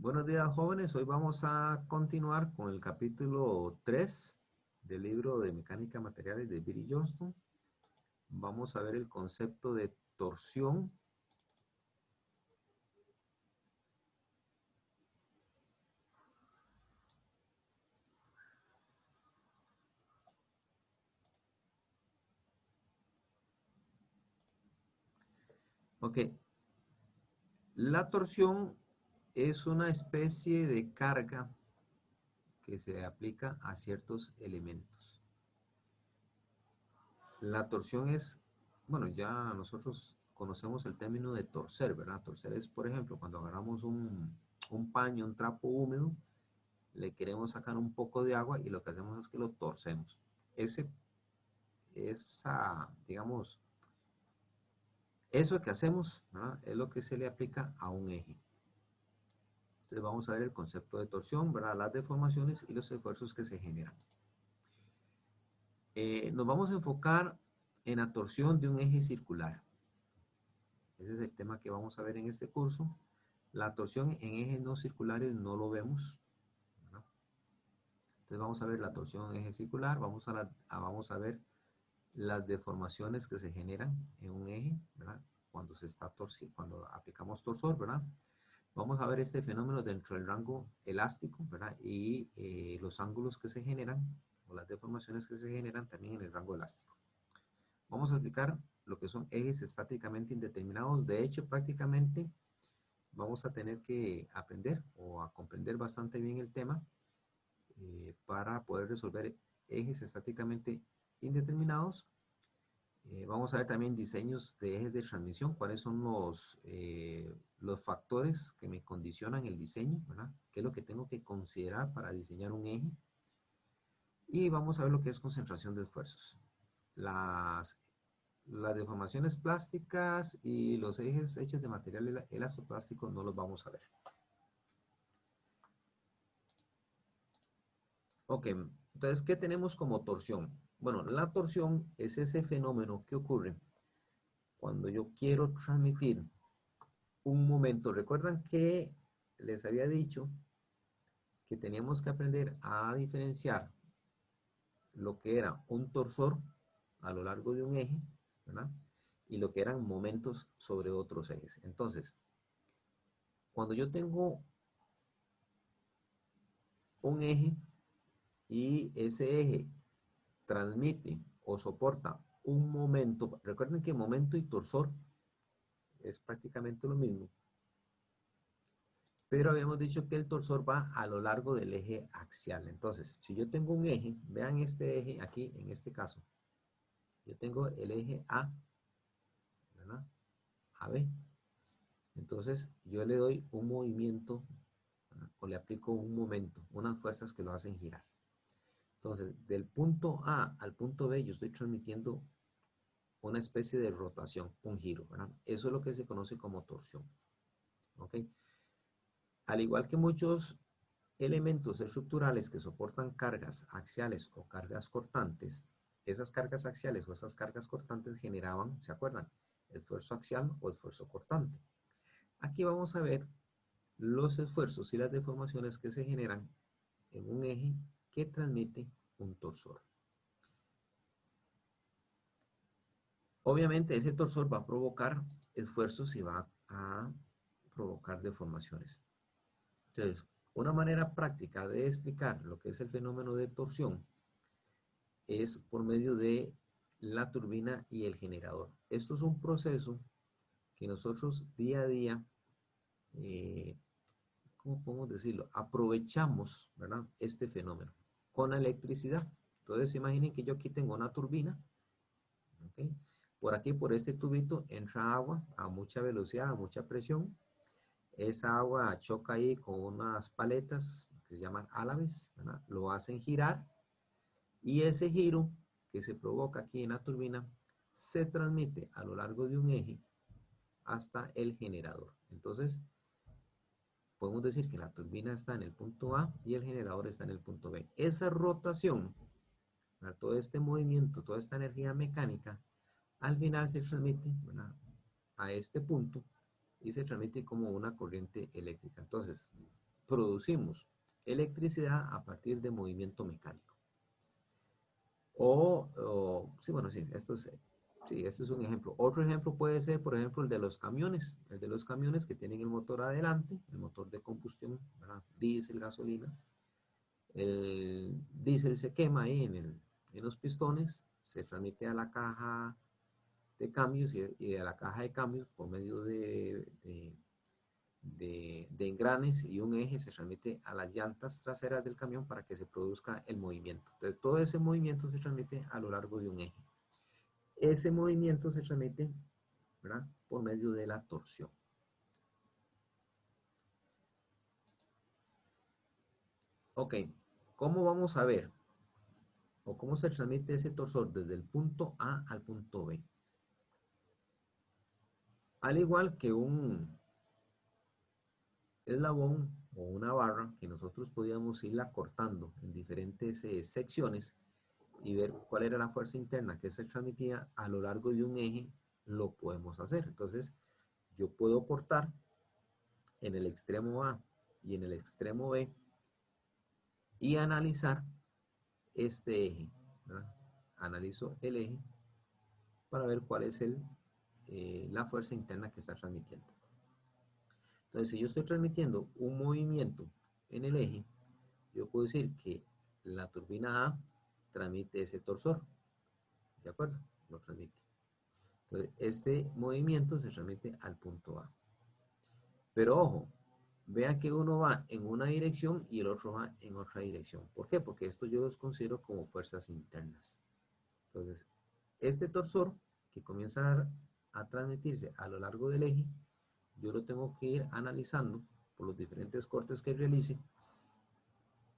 Buenos días, jóvenes. Hoy vamos a continuar con el capítulo 3 del libro de Mecánica de Materiales de Billy Johnston. Vamos a ver el concepto de torsión. Ok, la torsión es una especie de carga que se aplica a ciertos elementos. La torsión es, bueno, ya nosotros conocemos el término de torcer, ¿verdad? Torcer es, por ejemplo, cuando agarramos un paño, un trapo húmedo, le queremos sacar un poco de agua y lo que hacemos es que lo torcemos. Ese, digamos, eso que hacemos, ¿verdad? Es lo que se le aplica a un eje. Entonces vamos a ver el concepto de torsión, ¿verdad? Las deformaciones y los esfuerzos que se generan. Nos vamos a enfocar en la torsión de un eje circular. Ese es el tema que vamos a ver en este curso. La torsión en ejes no circulares no lo vemos, ¿verdad? Entonces vamos a ver la torsión en eje circular, vamos a ver las deformaciones que se generan en un eje, ¿verdad? Cuando se está cuando aplicamos torsor, ¿verdad? Vamos a ver este fenómeno dentro del rango elástico, ¿verdad? Y los ángulos que se generan, o las deformaciones que se generan también en el rango elástico. Vamos a explicar lo que son ejes estáticamente indeterminados. De hecho, prácticamente vamos a tener que aprender o a comprender bastante bien el tema para poder resolver ejes estáticamente indeterminados. Vamos a ver también diseños de ejes de transmisión, cuáles son los factores que me condicionan el diseño, ¿verdad? ¿Qué es lo que tengo que considerar para diseñar un eje? Y vamos a ver lo que es concentración de esfuerzos. Las deformaciones plásticas y los ejes hechos de material elastoplástico no los vamos a ver. Ok, entonces, ¿qué tenemos como torsión? Bueno, la torsión es ese fenómeno que ocurre cuando yo quiero transmitir un momento. ¿Recuerdan que les había dicho que teníamos que aprender a diferenciar lo que era un torsor a lo largo de un eje, ¿verdad? Y lo que eran momentos sobre otros ejes? Entonces, cuando yo tengo un eje y ese eje transmite o soporta un momento, recuerden que momento y torsor es prácticamente lo mismo, pero habíamos dicho que el torsor va a lo largo del eje axial. Entonces, si yo tengo un eje, vean este eje aquí, en este caso, yo tengo el eje A, ¿verdad? AB. Entonces, yo le doy un movimiento, ¿verdad? O le aplico un momento, unas fuerzas que lo hacen girar. Entonces, del punto A al punto B, yo estoy transmitiendo una especie de rotación, un giro, ¿verdad? Eso es lo que se conoce como torsión, ¿ok? Al igual que muchos elementos estructurales que soportan cargas axiales o cargas cortantes, esas cargas axiales o esas cargas cortantes generaban, ¿se acuerdan? Esfuerzo axial o esfuerzo cortante. Aquí vamos a ver los esfuerzos y las deformaciones que se generan en un eje que transmite un torsor. Obviamente ese torsor va a provocar esfuerzos y va a provocar deformaciones. Entonces, una manera práctica de explicar lo que es el fenómeno de torsión es por medio de la turbina y el generador. Esto es un proceso que nosotros día a día, eh, ¿cómo podemos decirlo? Aprovechamos, ¿verdad? Este fenómeno con la electricidad. Entonces, imaginen que yo aquí tengo una turbina, ¿ok? Por aquí, por este tubito, entra agua a mucha velocidad, a mucha presión. Esa agua choca ahí con unas paletas que se llaman álabes, ¿verdad? Lo hacen girar y ese giro que se provoca aquí en la turbina se transmite a lo largo de un eje hasta el generador. Entonces, podemos decir que la turbina está en el punto A y el generador está en el punto B. Esa rotación, todo este movimiento, toda esta energía mecánica, al final se transmite, ¿verdad?, a este punto y se transmite como una corriente eléctrica. Entonces, producimos electricidad a partir de movimiento mecánico. Sí, bueno, sí, esto es un ejemplo. Otro ejemplo puede ser, por ejemplo, el de los camiones. El de los camiones que tienen el motor adelante, el motor de combustión, ¿verdad? Diésel, gasolina. El diésel se quema ahí en los pistones, se transmite a la caja de cambios y de la caja de cambios por medio de engranes y un eje se transmite a las llantas traseras del camión para que se produzca el movimiento. Entonces, todo ese movimiento se transmite a lo largo de un eje. Ese movimiento se transmite, ¿verdad?, por medio de la torsión. Ok, ¿cómo vamos a ver? ¿O cómo se transmite ese torsor desde el punto A al punto B? Al igual que un eslabón o una barra que nosotros podíamos irla cortando en diferentes secciones y ver cuál era la fuerza interna que se transmitía a lo largo de un eje, lo podemos hacer. Entonces, yo puedo cortar en el extremo A y en el extremo B y analizar este eje, ¿verdad? Analizo el eje para ver cuál es la fuerza interna que está transmitiendo. Entonces, si yo estoy transmitiendo un movimiento en el eje, yo puedo decir que la turbina A transmite ese torsor, ¿de acuerdo? Lo transmite. Entonces, este movimiento se transmite al punto A. Pero ojo, vea que uno va en una dirección y el otro va en otra dirección. ¿Por qué? Porque esto yo los considero como fuerzas internas. Entonces, este torsor que comienza a transmitirse a lo largo del eje, yo lo tengo que ir analizando por los diferentes cortes que realice,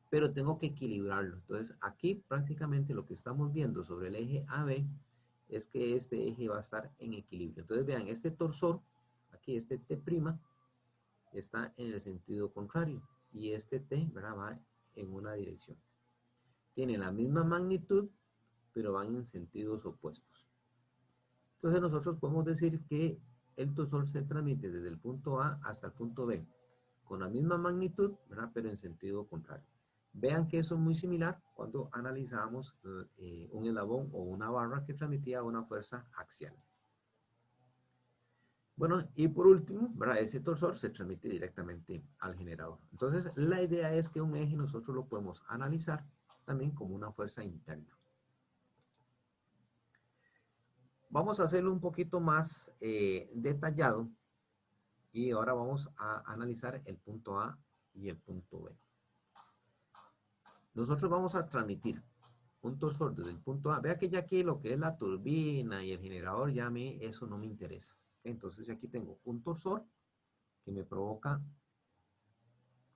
pero tengo que equilibrarlo. Entonces, aquí prácticamente lo que estamos viendo sobre el eje AB es que este eje va a estar en equilibrio. Entonces, vean, este torsor, aquí este T', está en el sentido contrario y este T, ¿verdad?, va en una dirección. Tienen la misma magnitud, pero van en sentidos opuestos. Entonces nosotros podemos decir que el torsor se transmite desde el punto A hasta el punto B, con la misma magnitud, ¿verdad?, pero en sentido contrario. Vean que eso es muy similar cuando analizamos un eslabón o una barra que transmitía una fuerza axial. Bueno, y por último, ¿verdad?, ese torsor se transmite directamente al generador. Entonces, la idea es que un eje nosotros lo podemos analizar también como una fuerza interna. Vamos a hacerlo un poquito más detallado y ahora vamos a analizar el punto A y el punto B. Nosotros vamos a transmitir un torsor desde el punto A. Vea que ya aquí lo que es la turbina y el generador, ya a mí eso no me interesa. Entonces aquí tengo un torsor que me provoca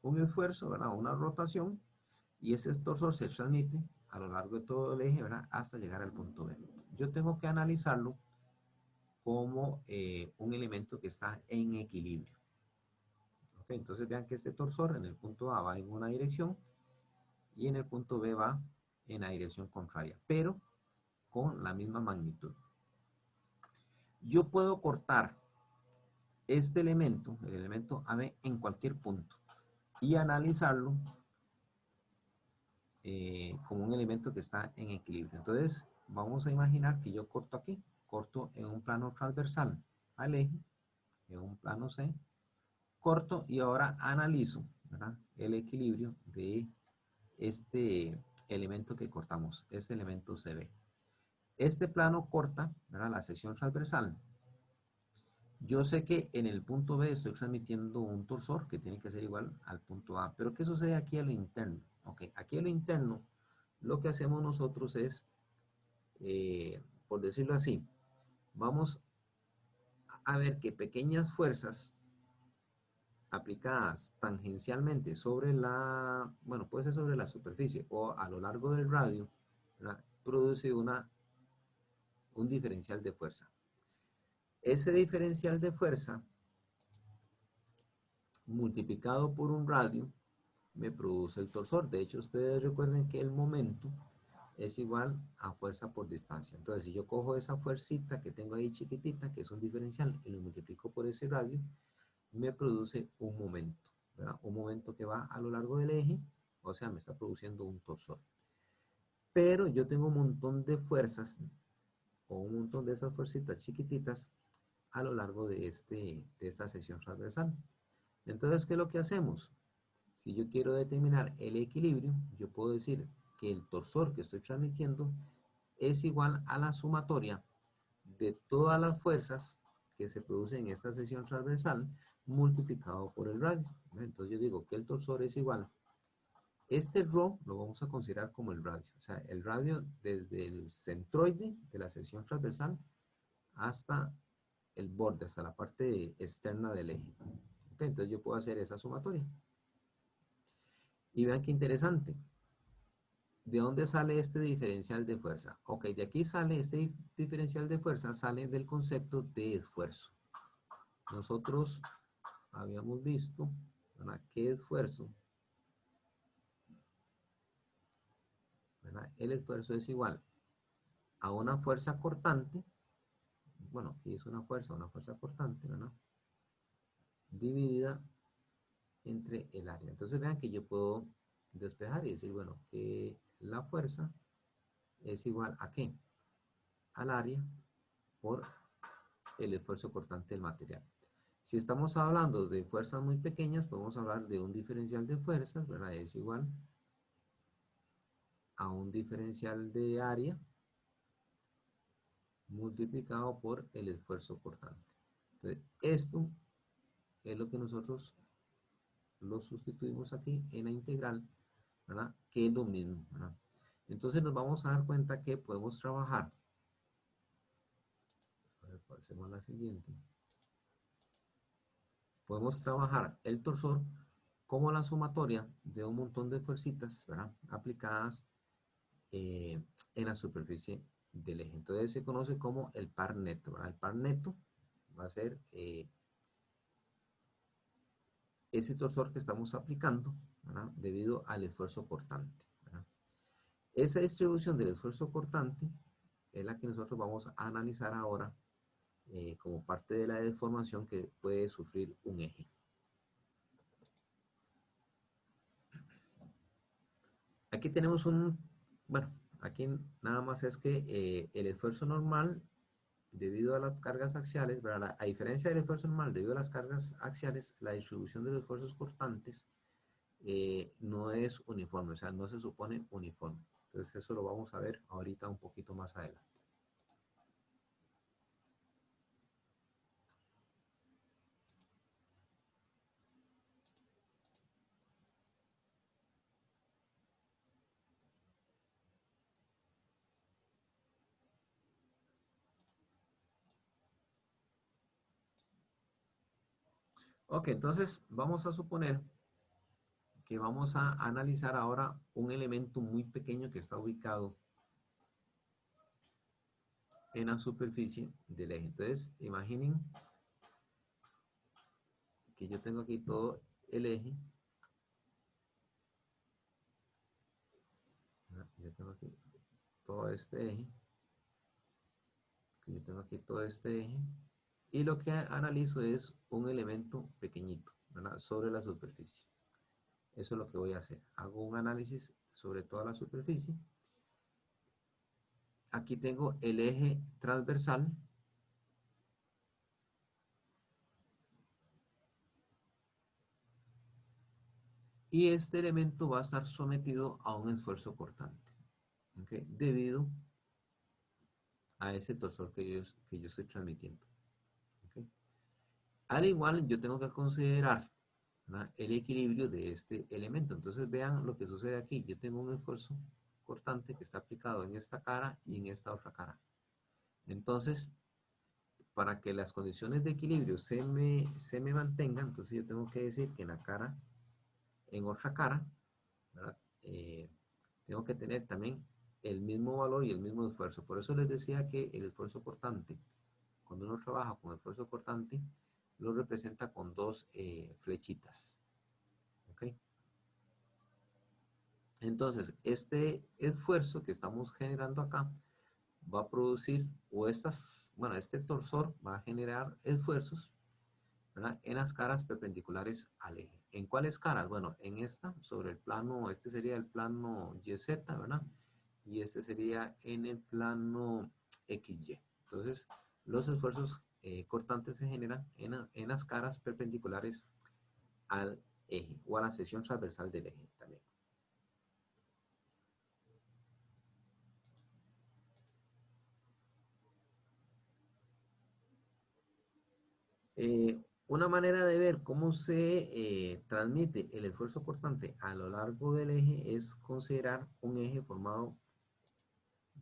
un esfuerzo, ¿verdad?, una rotación, y ese torsor se transmite a lo largo de todo el eje, ¿verdad?, hasta llegar al punto B. Yo tengo que analizarlo como un elemento que está en equilibrio. ¿Okay? Entonces vean que este torsor en el punto A va en una dirección y en el punto B va en la dirección contraria, pero con la misma magnitud. Yo puedo cortar este elemento, el elemento AB, en cualquier punto y analizarlo como un elemento que está en equilibrio. Entonces, vamos a imaginar que yo corto aquí, corto en un plano transversal al eje, en un plano C, corto y ahora analizo, ¿verdad?, el equilibrio de este elemento que cortamos, este elemento CB. Este plano corta, ¿verdad?, la sección transversal. Yo sé que en el punto B estoy transmitiendo un torsor que tiene que ser igual al punto A, pero ¿qué sucede aquí a lo interno? Ok, aquí a lo interno lo que hacemos nosotros es, por decirlo así, vamos a ver que pequeñas fuerzas aplicadas tangencialmente sobre bueno, puede ser sobre la superficie o a lo largo del radio, ¿verdad?, produce un diferencial de fuerza. Ese diferencial de fuerza multiplicado por un radio me produce el torsor. De hecho, ustedes recuerden que el momento es igual a fuerza por distancia. Entonces, si yo cojo esa fuercita que tengo ahí chiquitita, que es un diferencial, y lo multiplico por ese radio, me produce un momento. ¿verdad? Un momento que va a lo largo del eje, o sea, me está produciendo un torsor. Pero yo tengo un montón de fuerzas, o un montón de esas fuercitas chiquititas a lo largo de esta sección transversal. Entonces, ¿qué es lo que hacemos? Si yo quiero determinar el equilibrio, yo puedo decir que el torsor que estoy transmitiendo es igual a la sumatoria de todas las fuerzas que se producen en esta sección transversal multiplicado por el radio. Entonces yo digo que el torsor es igual. Este ρ lo vamos a considerar como el radio. O sea, el radio desde el centroide de la sección transversal hasta el borde, hasta la parte externa del eje. Okay, entonces yo puedo hacer esa sumatoria. Y vean qué interesante. ¿De dónde sale este diferencial de fuerza? Ok, de aquí sale este diferencial de fuerza, sale del concepto de esfuerzo. Nosotros habíamos visto, ¿verdad?, que esfuerzo, ¿verdad?, el esfuerzo es igual a una fuerza cortante, bueno, aquí es una fuerza cortante, ¿verdad?, dividida entre el área. Entonces vean que yo puedo despejar y decir, bueno, que la fuerza es igual a ¿qué? Al área por el esfuerzo cortante del material. Si estamos hablando de fuerzas muy pequeñas, podemos hablar de un diferencial de fuerzas, ¿verdad? Es igual a un diferencial de área multiplicado por el esfuerzo cortante. Entonces, esto es lo que nosotros lo sustituimos aquí en la integral, ¿verdad?, que es lo mismo, ¿verdad? Entonces nos vamos a dar cuenta que podemos trabajar. A ver, pasemos a la siguiente. Podemos trabajar el torsor como la sumatoria de un montón de fuercitas, ¿verdad?, aplicadas en la superficie del eje. Entonces se conoce como el par neto, ¿verdad? El par neto va a ser ese torsor que estamos aplicando, ¿verdad?, debido al esfuerzo cortante, ¿verdad? Esa distribución del esfuerzo cortante es la que nosotros vamos a analizar ahora como parte de la deformación que puede sufrir un eje. Aquí tenemos bueno, aquí nada más es que el esfuerzo normal debido a las cargas axiales, ¿verdad? A diferencia del esfuerzo normal debido a las cargas axiales, la distribución de los esfuerzos cortantes no es uniforme, o sea, no se supone uniforme. Entonces eso lo vamos a ver ahorita un poquito más adelante. Ok, entonces vamos a suponer que vamos a analizar ahora un elemento muy pequeño que está ubicado en la superficie del eje. Entonces, imaginen que yo tengo aquí todo el eje. Yo tengo aquí todo este eje. Yo tengo aquí todo este eje. Y lo que analizo es un elemento pequeñito, ¿verdad?, sobre la superficie. Eso es lo que voy a hacer. Hago un análisis sobre toda la superficie. Aquí tengo el eje transversal. Y este elemento va a estar sometido a un esfuerzo cortante, ¿okay?, debido a ese torsor que yo estoy transmitiendo. ¿Okay? Al igual, yo tengo que considerar, ¿verdad?, el equilibrio de este elemento. Entonces vean lo que sucede aquí. Yo tengo un esfuerzo cortante que está aplicado en esta cara y en esta otra cara. Entonces, para que las condiciones de equilibrio se me mantengan, entonces yo tengo que decir que en otra cara, ¿verdad?, tengo que tener también el mismo valor y el mismo esfuerzo. Por eso les decía que el esfuerzo cortante, cuando uno trabaja con esfuerzo cortante, lo representa con dos flechitas. ¿Ok? Entonces, este esfuerzo que estamos generando acá va a producir, bueno, este torsor va a generar esfuerzos, ¿verdad?, en las caras perpendiculares al eje. ¿En cuáles caras? Bueno, en esta, sobre el plano, este sería el plano YZ, ¿verdad? Y este sería en el plano XY. Entonces, los esfuerzos cortantes se generan en las caras perpendiculares al eje o a la sección transversal del eje también. Una manera de ver cómo se transmite el esfuerzo cortante a lo largo del eje es considerar un eje formado,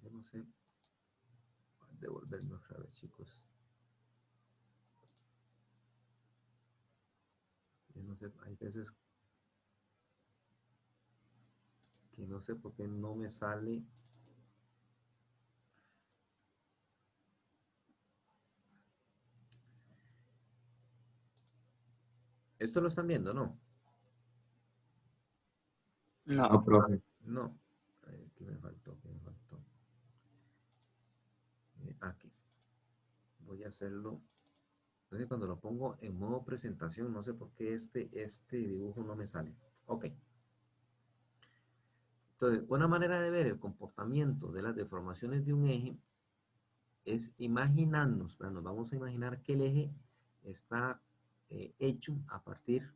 yo no sé, devolverme otra vez, chicos. Yo no sé, hay veces que no sé por qué no me sale. Esto lo están viendo, ¿no? No, No, profe. No. ¿Qué me faltó? ¿Qué me faltó? Aquí. Voy a hacerlo. Entonces, cuando lo pongo en modo presentación, no sé por qué este dibujo no me sale. Ok. Entonces, una manera de ver el comportamiento de las deformaciones de un eje es imaginarnos, ¿verdad? Nos vamos a imaginar que el eje está hecho a partir,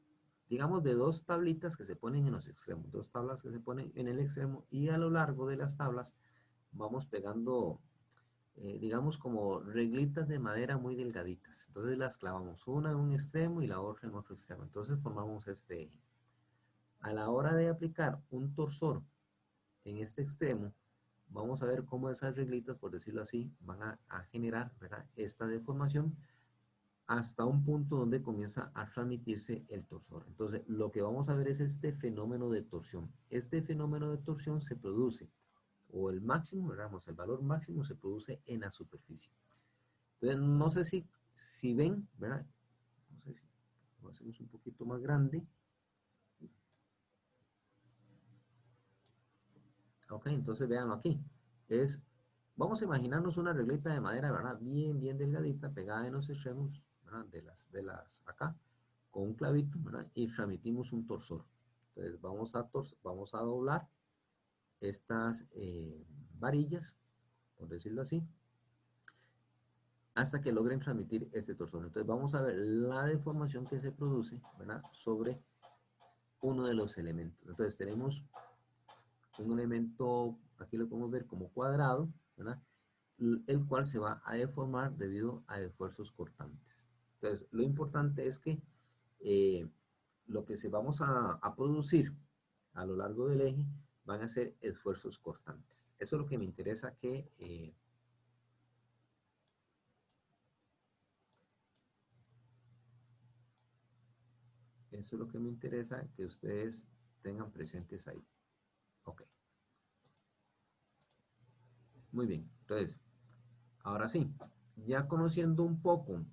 digamos, de dos tablitas que se ponen en los extremos, dos tablas que se ponen en el extremo y a lo largo de las tablas vamos pegando, digamos, como reglitas de madera muy delgaditas. Entonces las clavamos una en un extremo y la otra en otro extremo. Entonces formamos este eje. A la hora de aplicar un torsor en este extremo, vamos a ver cómo esas reglitas, por decirlo así, van a generar, ¿verdad?, esta deformación hasta un punto donde comienza a transmitirse el torsor. Entonces, lo que vamos a ver es este fenómeno de torsión. Este fenómeno de torsión se produce, o el máximo, digamos, el valor máximo se produce en la superficie. Entonces, no sé si ven, ¿verdad? No sé si lo hacemos un poquito más grande. Ok, entonces véanlo aquí. Vamos a imaginarnos una regleta de madera, ¿verdad? Bien, bien delgadita, pegada en los extremos, ¿verdad? Acá, con un clavito, ¿verdad? Y transmitimos un torsor. Entonces vamos a doblar estas varillas, por decirlo así, hasta que logren transmitir este torsor. Entonces vamos a ver la deformación que se produce, ¿verdad?, sobre uno de los elementos. Entonces tenemos un elemento, aquí lo podemos ver como cuadrado, ¿verdad?, el cual se va a deformar debido a esfuerzos cortantes. Entonces, lo importante es que eh, lo que vamos a producir a lo largo del eje van a ser esfuerzos cortantes. Eso es lo que me interesa eso es lo que me interesa que ustedes tengan presentes ahí. Ok. Muy bien. Entonces, ahora sí, ya conociendo un poco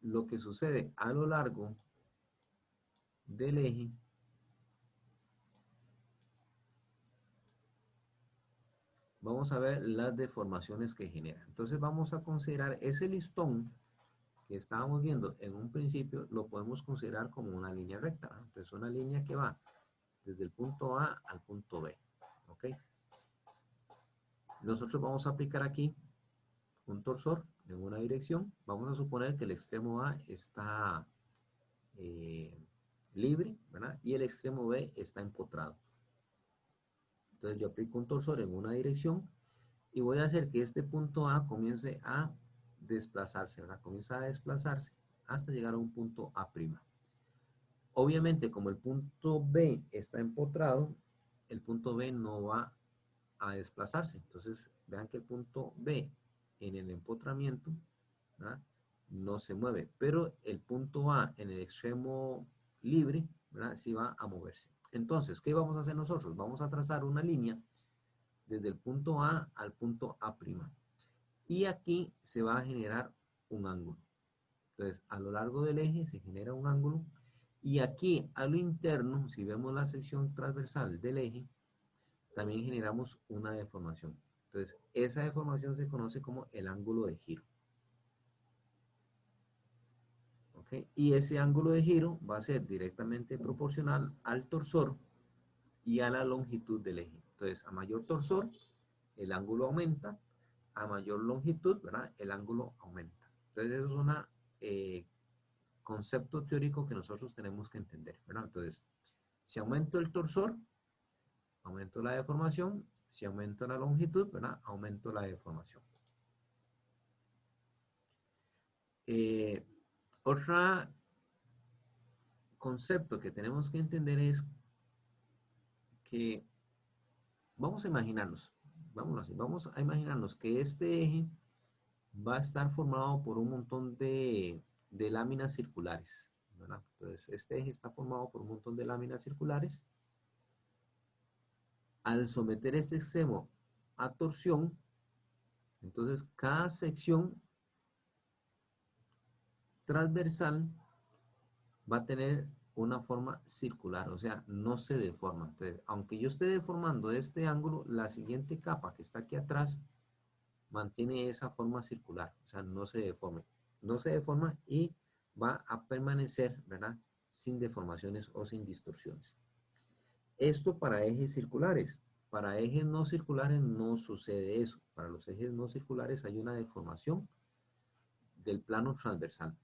lo que sucede a lo largo del eje, vamos a ver las deformaciones que genera. Entonces vamos a considerar ese listón que estábamos viendo en un principio, lo podemos considerar como una línea recta, ¿no? Entonces una línea que va desde el punto A al punto B. ¿Ok? Nosotros vamos a aplicar aquí un torsor en una dirección. Vamos a suponer que el extremo A está eh, libre, ¿verdad? Y el extremo B está empotrado. Entonces yo aplico un torsor en una dirección y voy a hacer que este punto A comience a desplazarse, ¿verdad? Comienza a desplazarse hasta llegar a un punto A'. Obviamente, como el punto B está empotrado, el punto B no va a desplazarse. Entonces, vean que el punto B en el empotramiento, ¿verdad?, no se mueve, pero el punto A en el extremo libre, ¿verdad?, sí va a moverse. Entonces, ¿qué vamos a hacer nosotros? Vamos a trazar una línea desde el punto A al punto A'. Y aquí se va a generar un ángulo. Entonces, a lo largo del eje se genera un ángulo. Y aquí, a lo interno, si vemos la sección transversal del eje, también generamos una deformación. Entonces, esa deformación se conoce como el ángulo de giro. ¿Ok? ¿ok? Y ese ángulo de giro va a ser directamente proporcional al torsor y a la longitud del eje. Entonces, a mayor torsor, el ángulo aumenta, a mayor longitud, ¿verdad? El ángulo aumenta. Entonces, eso es un concepto teórico que nosotros tenemos que entender, ¿verdad? Entonces, si aumento el torsor, aumento la deformación. Si aumento la longitud, ¿verdad? Aumento la deformación. Otro concepto que tenemos que entender es que vamos a imaginarnos, vamos a imaginarnos que este eje va a estar formado por un montón de láminas circulares, ¿verdad? Entonces, este eje está formado por un montón de láminas circulares. Al someter este extremo a torsión, entonces cada sección transversal va a tener una forma circular, o sea, no se deforma. Entonces, aunque yo esté deformando este ángulo, la siguiente capa que está aquí atrás mantiene esa forma circular, o sea, no se deforme. No se deforma y va a permanecer, ¿verdad? Sin deformaciones o sin distorsiones. Esto para ejes circulares. Para ejes no circulares no sucede eso. Para los ejes no circulares hay una deformación del plano transversal.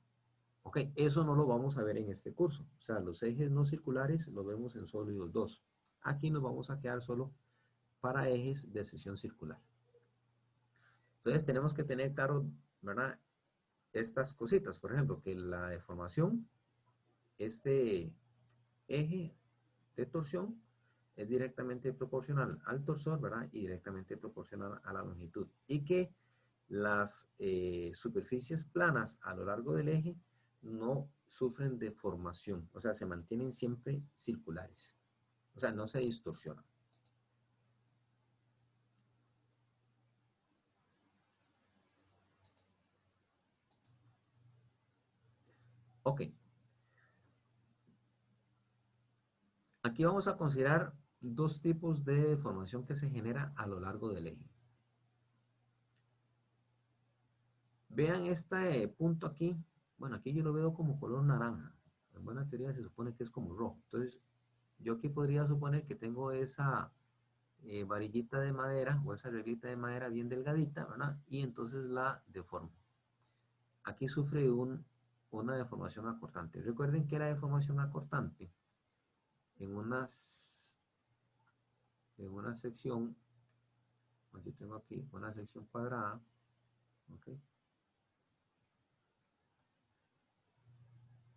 Ok, eso no lo vamos a ver en este curso. O sea, los ejes no circulares los vemos en sólidos 2. Aquí nos vamos a quedar solo para ejes de sección circular. Entonces tenemos que tener claro, ¿verdad? Estas cositas. Por ejemplo, que la deformación, este eje de torsión, es directamente proporcional al torsor, ¿verdad? Y directamente proporcional a la longitud. Y que las superficies planas a lo largo del eje no sufren deformación, o sea, se mantienen siempre circulares, o sea, no se distorsionan. Ok, aquí vamos a considerar dos tipos de deformación que se genera a lo largo del eje. Vean este punto aquí, bueno, aquí yo lo veo como color naranja, en buena teoría se supone que es como rojo, entonces yo aquí podría suponer que tengo esa varillita de madera o esa reglita de madera bien delgadita, ¿verdad? Y entonces la deformo. Aquí sufre una deformación acortante. Recuerden que la deformación acortante en, en una sección, yo tengo aquí una sección cuadrada, ¿ok?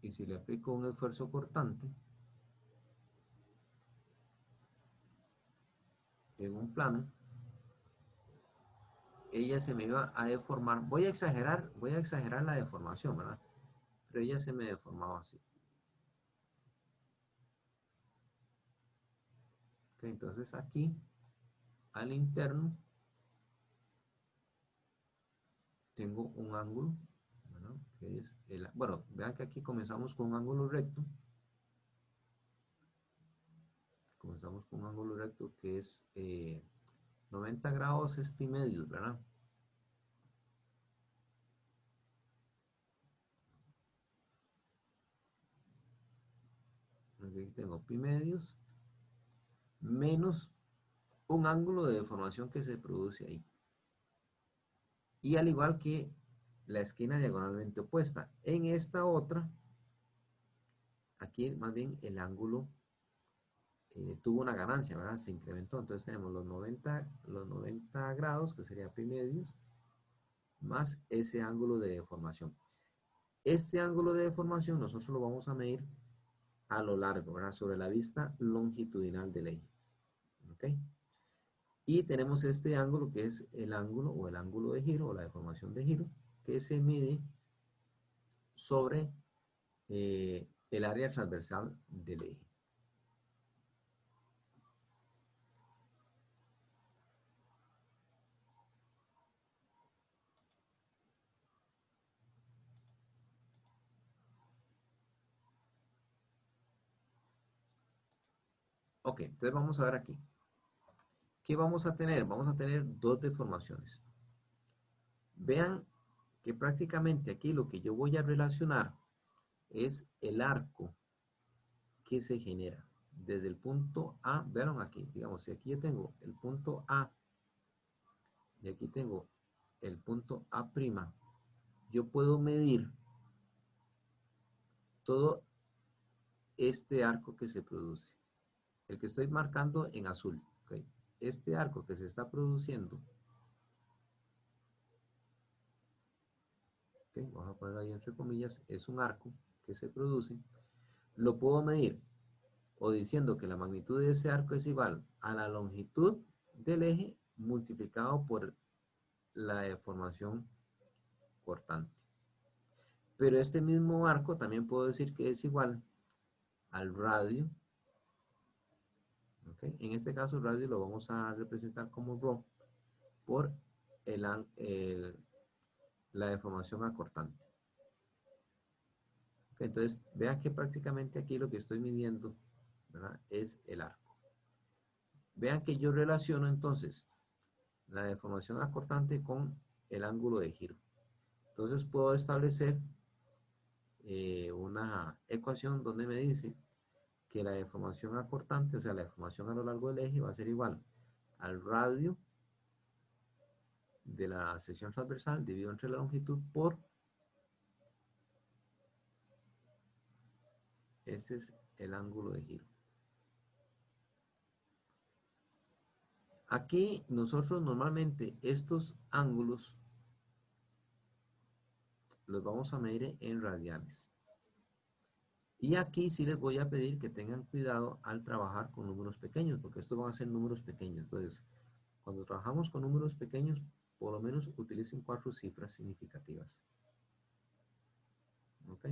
Y si le aplico un esfuerzo cortante en un plano, ella se me iba a deformar. Voy a exagerar la deformación, ¿verdad? Pero ella se me deformaba así. ¿Ok? Entonces aquí, al interno, tengo un ángulo, ¿verdad? Que es bueno, vean que aquí comenzamos con un ángulo recto. Comenzamos con un ángulo recto que es 90 grados es pi medios, ¿verdad? Aquí tengo pi medios menos un ángulo de deformación que se produce ahí. Y al igual que la esquina diagonalmente opuesta. En esta otra, aquí más bien el ángulo tuvo una ganancia, ¿verdad? Se incrementó. Entonces tenemos los 90 grados, que sería pi medios, más ese ángulo de deformación. Este ángulo de deformación nosotros lo vamos a medir a lo largo, ¿verdad? Sobre la vista longitudinal del eje. ¿Ok? Y tenemos este ángulo que es el ángulo o el ángulo de giro o la deformación de giro que se mide sobre el área transversal del eje. Ok, entonces vamos a ver aquí. ¿Qué vamos a tener? Vamos a tener dos deformaciones. Vean que prácticamente aquí lo que yo voy a relacionar es el arco que se genera desde el punto A. Vean aquí, digamos, si aquí yo tengo el punto A y aquí tengo el punto A', yo puedo medir todo este arco que se produce. El que estoy marcando en azul. ¿Okay? Este arco que se está produciendo, ¿okay? Vamos a poner ahí entre comillas, es un arco que se produce. Lo puedo medir o diciendo que la magnitud de ese arco es igual a la longitud del eje multiplicado por la deformación cortante. Pero este mismo arco también puedo decir que es igual al radio. ¿Okay? En este caso el radio lo vamos a representar como ρ por la deformación acortante. ¿Okay? Entonces vean que prácticamente aquí lo que estoy midiendo, ¿verdad?, es el arco. Vean que yo relaciono entonces la deformación acortante con el ángulo de giro. Entonces puedo establecer una ecuación donde me dice que la deformación acortante, o sea, la deformación a lo largo del eje va a ser igual al radio de la sección transversal dividido entre la longitud por, ese es el ángulo de giro. Aquí nosotros normalmente estos ángulos los vamos a medir en radianes. Y aquí sí les voy a pedir que tengan cuidado al trabajar con números pequeños, porque estos van a ser números pequeños. Entonces, cuando trabajamos con números pequeños, por lo menos utilicen 4 cifras significativas. ¿Ok?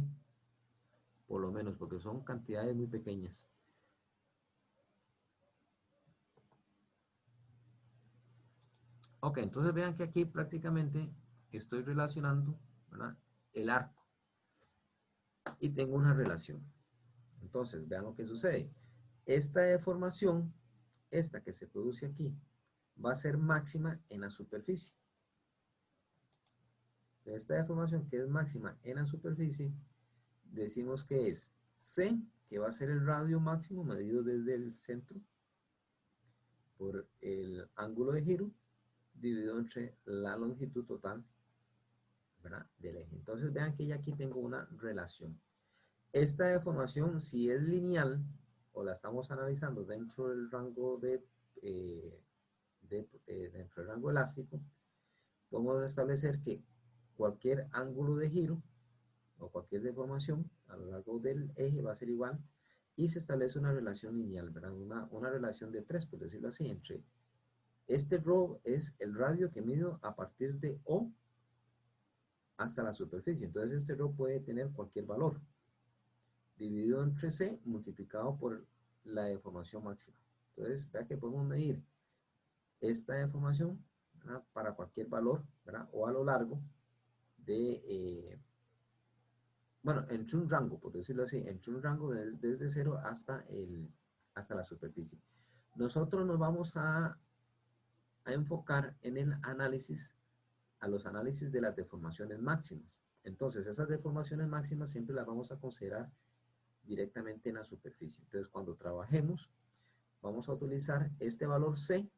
Por lo menos, porque son cantidades muy pequeñas. Ok, entonces vean que aquí prácticamente estoy relacionando, ¿verdad?, el arco. Y tengo una relación. Entonces, vean lo que sucede. Esta deformación, esta que se produce aquí, va a ser máxima en la superficie. Esta deformación que es máxima en la superficie, decimos que es C, que va a ser el radio máximo medido desde el centro por el ángulo de giro, dividido entre la longitud total, ¿verdad?, del eje. Entonces vean que ya aquí tengo una relación. Esta deformación, si es lineal, o la estamos analizando dentro del rango dentro del rango elástico, podemos establecer que cualquier ángulo de giro o cualquier deformación a lo largo del eje va a ser igual y se establece una relación lineal, ¿verdad? Una relación de 3, por decirlo así, entre este ρ es el radio que mido a partir de O hasta la superficie. Entonces este ρ puede tener cualquier valor, dividido entre C multiplicado por la deformación máxima. Entonces, vea que podemos medir esta deformación, ¿verdad?, para cualquier valor, ¿verdad?, o a lo largo de, bueno, entre un rango, por decirlo así, entre un rango desde 0 hasta la superficie. Nosotros nos vamos a enfocar en el análisis, a los análisis de las deformaciones máximas. Entonces, esas deformaciones máximas siempre las vamos a considerar directamente en la superficie. Entonces, cuando trabajemos, vamos a utilizar este valor C,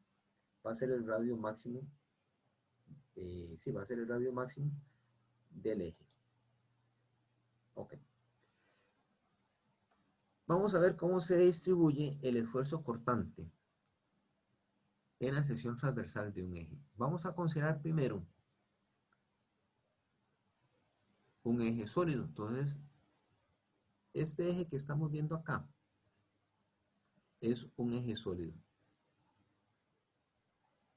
va a ser el radio máximo, sí, va a ser el radio máximo del eje. Ok. Vamos a ver cómo se distribuye el esfuerzo cortante en la sección transversal de un eje. Vamos a considerar primero un eje sólido. Entonces, este eje que estamos viendo acá es un eje sólido.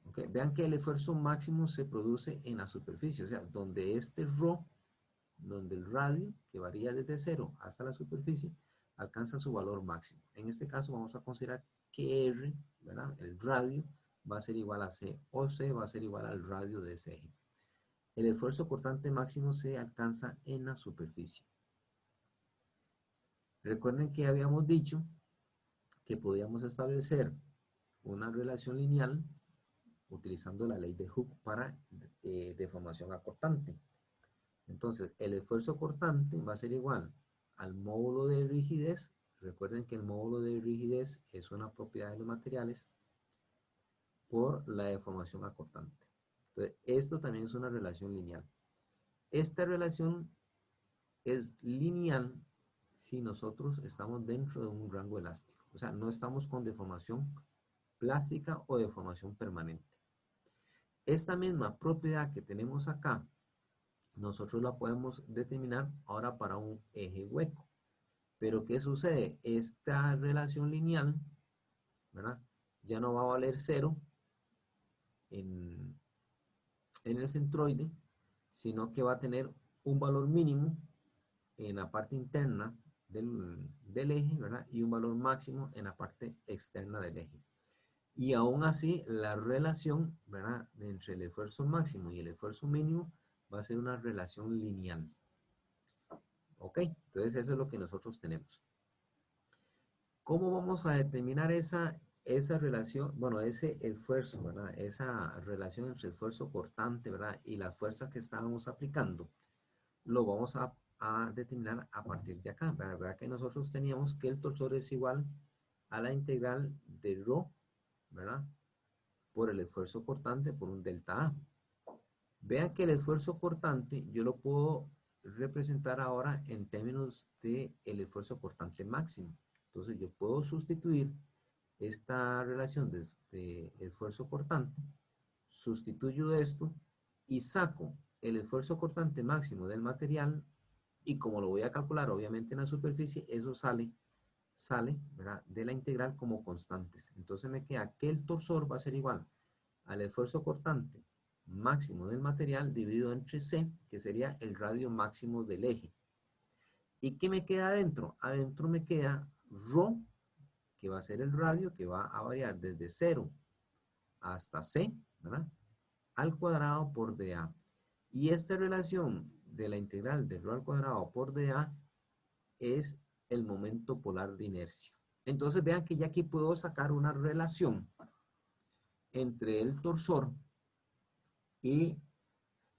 Okay. Vean que el esfuerzo máximo se produce en la superficie, o sea, donde este ρ, donde el radio, que varía desde 0 hasta la superficie, alcanza su valor máximo. En este caso vamos a considerar que R, ¿verdad?, el radio, va a ser igual a C, o C va a ser igual al radio de ese eje. El esfuerzo cortante máximo se alcanza en la superficie. Recuerden que habíamos dicho que podíamos establecer una relación lineal utilizando la ley de Hooke para deformación acortante. Entonces, el esfuerzo cortante va a ser igual al módulo de rigidez. Recuerden que el módulo de rigidez es una propiedad de los materiales por la deformación acortante. Entonces, esto también es una relación lineal. Esta relación es lineal si nosotros estamos dentro de un rango elástico. O sea, no estamos con deformación plástica o deformación permanente. Esta misma propiedad que tenemos acá, nosotros la podemos determinar ahora para un eje hueco. Pero ¿qué sucede? Esta relación lineal, ¿verdad? Ya no va a valer 0 en el centroide, sino que va a tener un valor mínimo en la parte interna del eje, ¿verdad? Y un valor máximo en la parte externa del eje. Y aún así, la relación, ¿verdad?, entre el esfuerzo máximo y el esfuerzo mínimo va a ser una relación lineal. ¿Ok? Entonces, eso es lo que nosotros tenemos. ¿Cómo vamos a determinar esa relación? Bueno, ese esfuerzo, ¿verdad? Esa relación entre esfuerzo cortante, ¿verdad? Y las fuerzas que estábamos aplicando, lo vamos a determinar a partir de acá, ¿verdad? Que nosotros teníamos que el torsor es igual a la integral de ρ, ¿verdad? Por el esfuerzo cortante por un delta A. Vean que el esfuerzo cortante yo lo puedo representar ahora en términos de el esfuerzo cortante máximo. Entonces yo puedo sustituir esta relación de esfuerzo cortante, sustituyo esto y saco el esfuerzo cortante máximo del material y como lo voy a calcular obviamente en la superficie, eso sale, ¿verdad?, de la integral como constantes. Entonces me queda que el torsor va a ser igual al esfuerzo cortante máximo del material dividido entre C, que sería el radio máximo del eje. ¿Y qué me queda adentro? Adentro me queda ρ, que va a ser el radio, que va a variar desde 0 hasta C, ¿verdad?, al cuadrado por dA. Y esta relación de la integral de ρ al cuadrado por dA es el momento polar de inercia. Entonces vean que ya aquí puedo sacar una relación entre el torsor y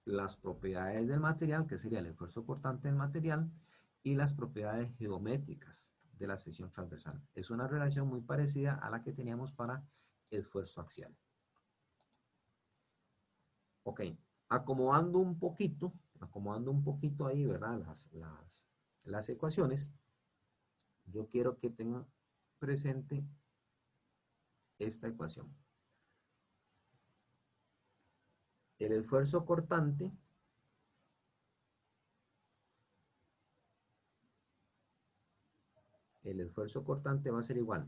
las propiedades del material, que sería el esfuerzo cortante del material, y las propiedades geométricas de la sección transversal. Es una relación muy parecida a la que teníamos para esfuerzo axial. Ok, acomodando un poquito ahí, ¿verdad?, las ecuaciones, yo quiero que tengan presente esta ecuación. El esfuerzo cortante va a ser igual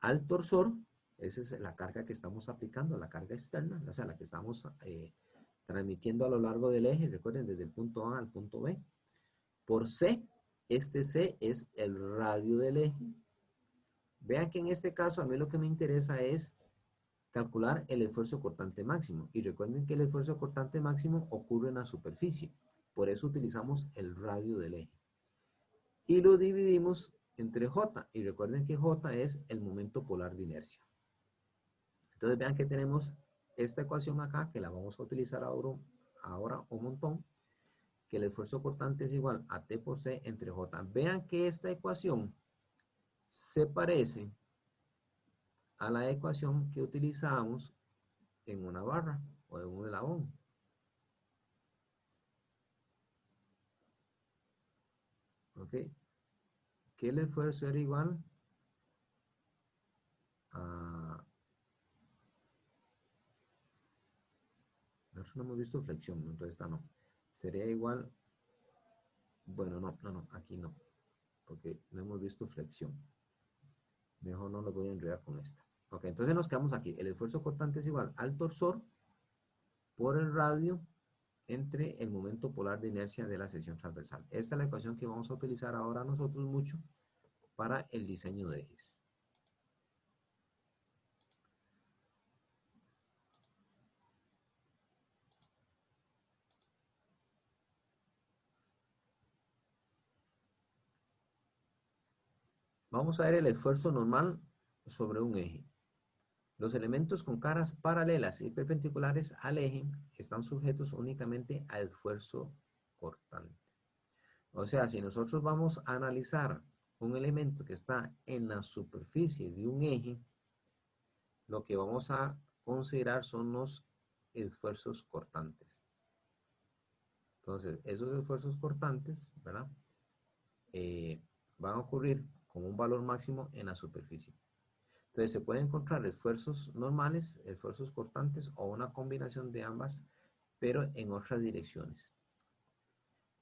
al torsor, esa es la carga que estamos aplicando, la carga externa, o sea, la que estamos transmitiendo a lo largo del eje, recuerden, desde el punto A al punto B, por C. Este C es el radio del eje. Vean que en este caso a mí lo que me interesa es calcular el esfuerzo cortante máximo. Y recuerden que el esfuerzo cortante máximo ocurre en la superficie. Por eso utilizamos el radio del eje. Y lo dividimos entre J. Y recuerden que J es el momento polar de inercia. Entonces vean que tenemos esta ecuación acá, que la vamos a utilizar ahora un montón, que el esfuerzo cortante es igual a T por C entre J. Vean que esta ecuación se parece a la ecuación que utilizamos en una barra o en un eslabón. ¿Ok? Que el esfuerzo era igual a... Nosotros no hemos visto flexión, entonces esta no. Sería igual... Bueno, no, aquí no. Porque no hemos visto flexión. Mejor no lo voy a enredar con esta. Ok, entonces nos quedamos aquí. El esfuerzo cortante es igual al torsor por el radio entre el momento polar de inercia de la sección transversal. Esta es la ecuación que vamos a utilizar ahora nosotros mucho para el diseño de ejes. Vamos a ver el esfuerzo normal sobre un eje. Los elementos con caras paralelas y perpendiculares al eje están sujetos únicamente a esfuerzo cortante. O sea, si nosotros vamos a analizar un elemento que está en la superficie de un eje, lo que vamos a considerar son los esfuerzos cortantes. Entonces, esos esfuerzos cortantes, ¿verdad? Van a ocurrir con un valor máximo en la superficie. Entonces, se pueden encontrar esfuerzos normales, esfuerzos cortantes o una combinación de ambas, pero en otras direcciones.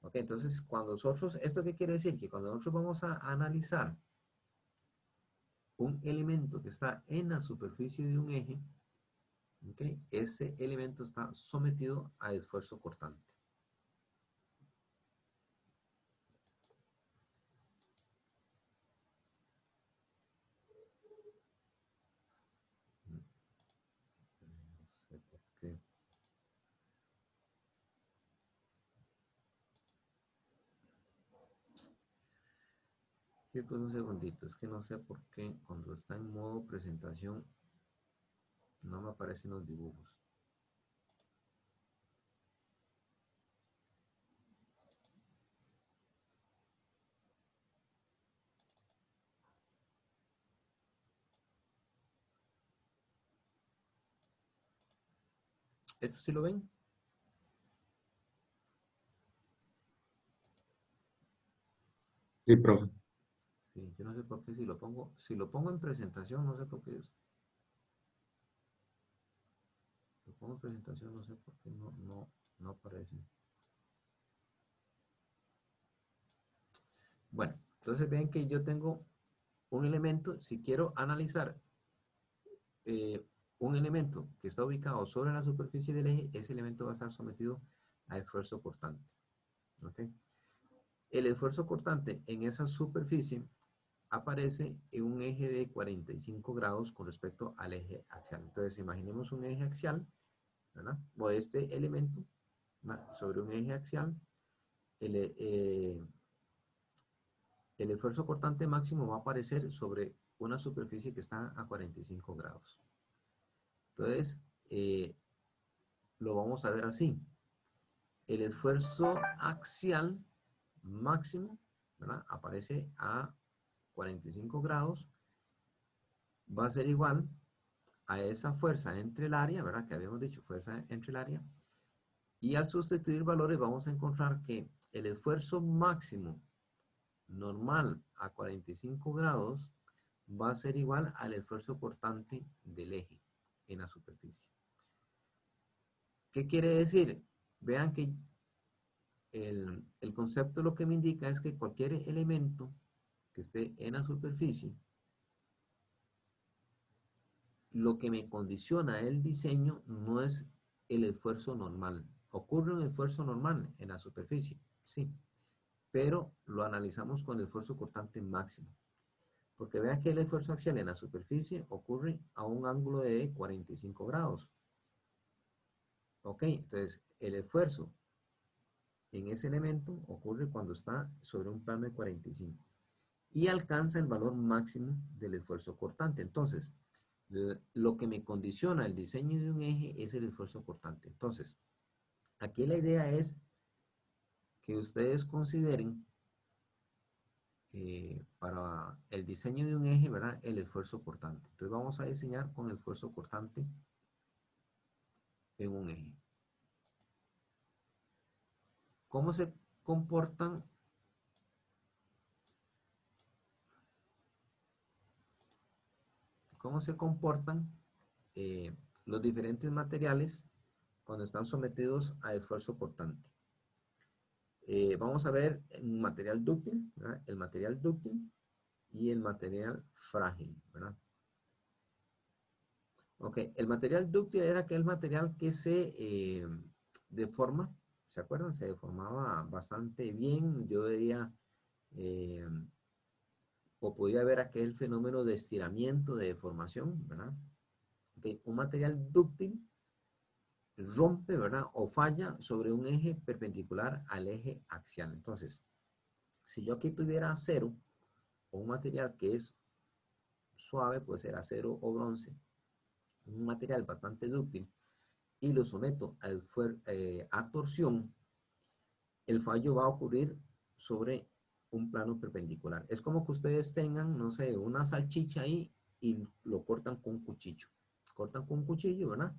Ok, entonces, cuando nosotros, ¿esto qué quiere decir? Que cuando nosotros vamos a analizar un elemento que está en la superficie de un eje, okay, ese elemento está sometido a esfuerzo cortante. No sé por qué. Sí, pues un segundito, es que no sé por qué cuando está en modo presentación no me aparecen los dibujos. ¿Esto sí lo ven? Sí, profe. Sí, yo no sé por qué si lo pongo en presentación, no sé por qué es. Lo pongo en presentación, no sé por qué no aparece. Bueno, entonces ven que yo tengo un elemento, si quiero analizar un elemento que está ubicado sobre la superficie del eje, ese elemento va a estar sometido a esfuerzo cortante. ¿Okay? El esfuerzo cortante en esa superficie aparece en un eje de 45 grados con respecto al eje axial. Entonces, imaginemos un eje axial, ¿verdad? O este elemento, ¿verdad? Sobre un eje axial, el, eh, el esfuerzo cortante máximo va a aparecer sobre una superficie que está a 45 grados. Entonces, lo vamos a ver así. El esfuerzo axial máximo, ¿verdad? Aparece a 45 grados, va a ser igual a esa fuerza entre el área, ¿verdad? Que habíamos dicho, fuerza entre el área. Y al sustituir valores vamos a encontrar que el esfuerzo máximo normal a 45 grados va a ser igual al esfuerzo cortante del eje en la superficie. ¿Qué quiere decir? Vean que el concepto lo que me indica es que cualquier elemento que esté en la superficie, lo que me condiciona el diseño no es el esfuerzo normal. Ocurre un esfuerzo normal en la superficie, sí, pero lo analizamos con el esfuerzo cortante máximo. Porque vean que el esfuerzo axial en la superficie ocurre a un ángulo de 45 grados. Ok, entonces el esfuerzo en ese elemento ocurre cuando está sobre un plano de 45 y alcanza el valor máximo del esfuerzo cortante. Entonces, lo que me condiciona el diseño de un eje es el esfuerzo cortante. Entonces, aquí la idea es que ustedes consideren para el diseño de un eje, ¿verdad? El esfuerzo cortante. Entonces vamos a diseñar con el esfuerzo cortante en un eje. ¿Cómo se comportan? ¿Cómo se comportan eh, los diferentes materiales cuando están sometidos a esfuerzo cortante? Vamos a ver un material dúctil, ¿verdad? El material dúctil y el material frágil, ¿verdad? Ok, el material dúctil era aquel material que se deforma, ¿se acuerdan? Se deformaba bastante bien. Yo veía eh, o podía ver aquel fenómeno de estiramiento, de deformación, ¿verdad? Okay, un material dúctil rompe, ¿verdad? O falla sobre un eje perpendicular al eje axial. Entonces, si yo aquí tuviera acero o un material que es suave, puede ser acero o bronce, un material bastante dúctil, y lo someto a torsión, el fallo va a ocurrir sobre un plano perpendicular. Es como que ustedes tengan, no sé, una salchicha ahí y lo cortan con un cuchillo. Cortan con un cuchillo, ¿verdad?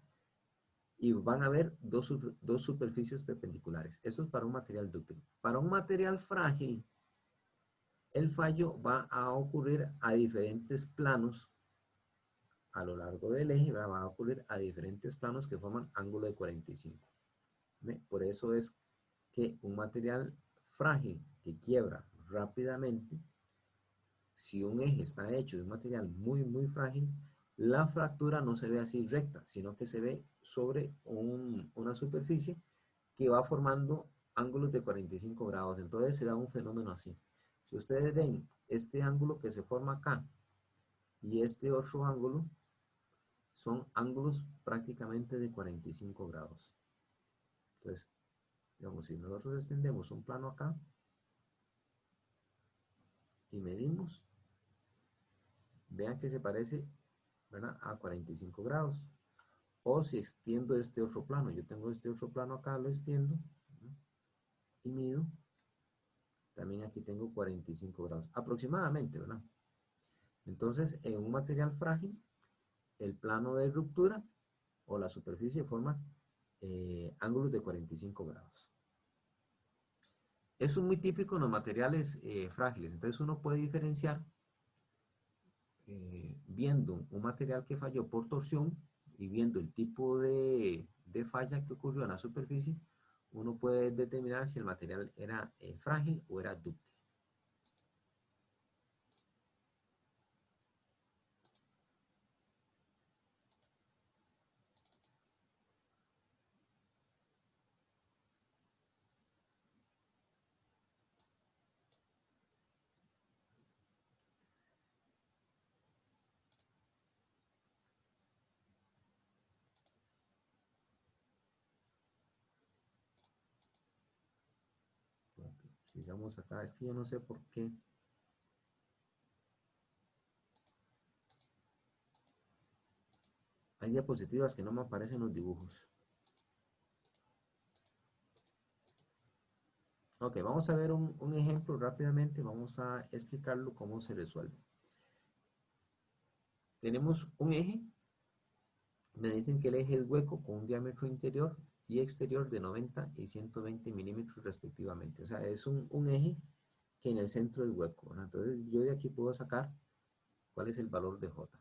Y van a ver dos superficies perpendiculares. Eso es para un material dúctil. Para un material frágil, el fallo va a ocurrir a diferentes planos a lo largo del eje, ¿verdad? Va a ocurrir a diferentes planos que forman ángulo de 45. ¿Ve? Por eso es que un material frágil que quiebra rápidamente, si un eje está hecho de un material muy frágil, la fractura no se ve así recta, sino que se ve sobre una superficie que va formando ángulos de 45 grados. Entonces se da un fenómeno así. Si ustedes ven este ángulo que se forma acá y este otro ángulo, son ángulos prácticamente de 45 grados. Entonces, digamos, si nosotros extendemos un plano acá y medimos, vean que se parece, ¿verdad?, a 45 grados. O si extiendo este otro plano, yo tengo este otro plano acá, lo extiendo, ¿no?, y mido, también aquí tengo 45 grados, aproximadamente, ¿verdad? Entonces, en un material frágil, el plano de ruptura o la superficie forma ángulos de 45 grados. Eso es muy típico en los materiales frágiles. Entonces uno puede diferenciar viendo un material que falló por torsión y viendo el tipo de falla que ocurrió en la superficie, uno puede determinar si el material era frágil o era dúctil. Okay. Sigamos acá. Es que yo no sé por qué. Hay diapositivas que no me aparecen los dibujos. Ok, vamos a ver un ejemplo rápidamente. Vamos a explicarlo cómo se resuelve. Tenemos un eje. Me dicen que el eje es hueco con un diámetro interior y exterior de 90 y 120 milímetros respectivamente. O sea, es un eje que en el centro es hueco, ¿verdad? Entonces yo de aquí puedo sacar cuál es el valor de J.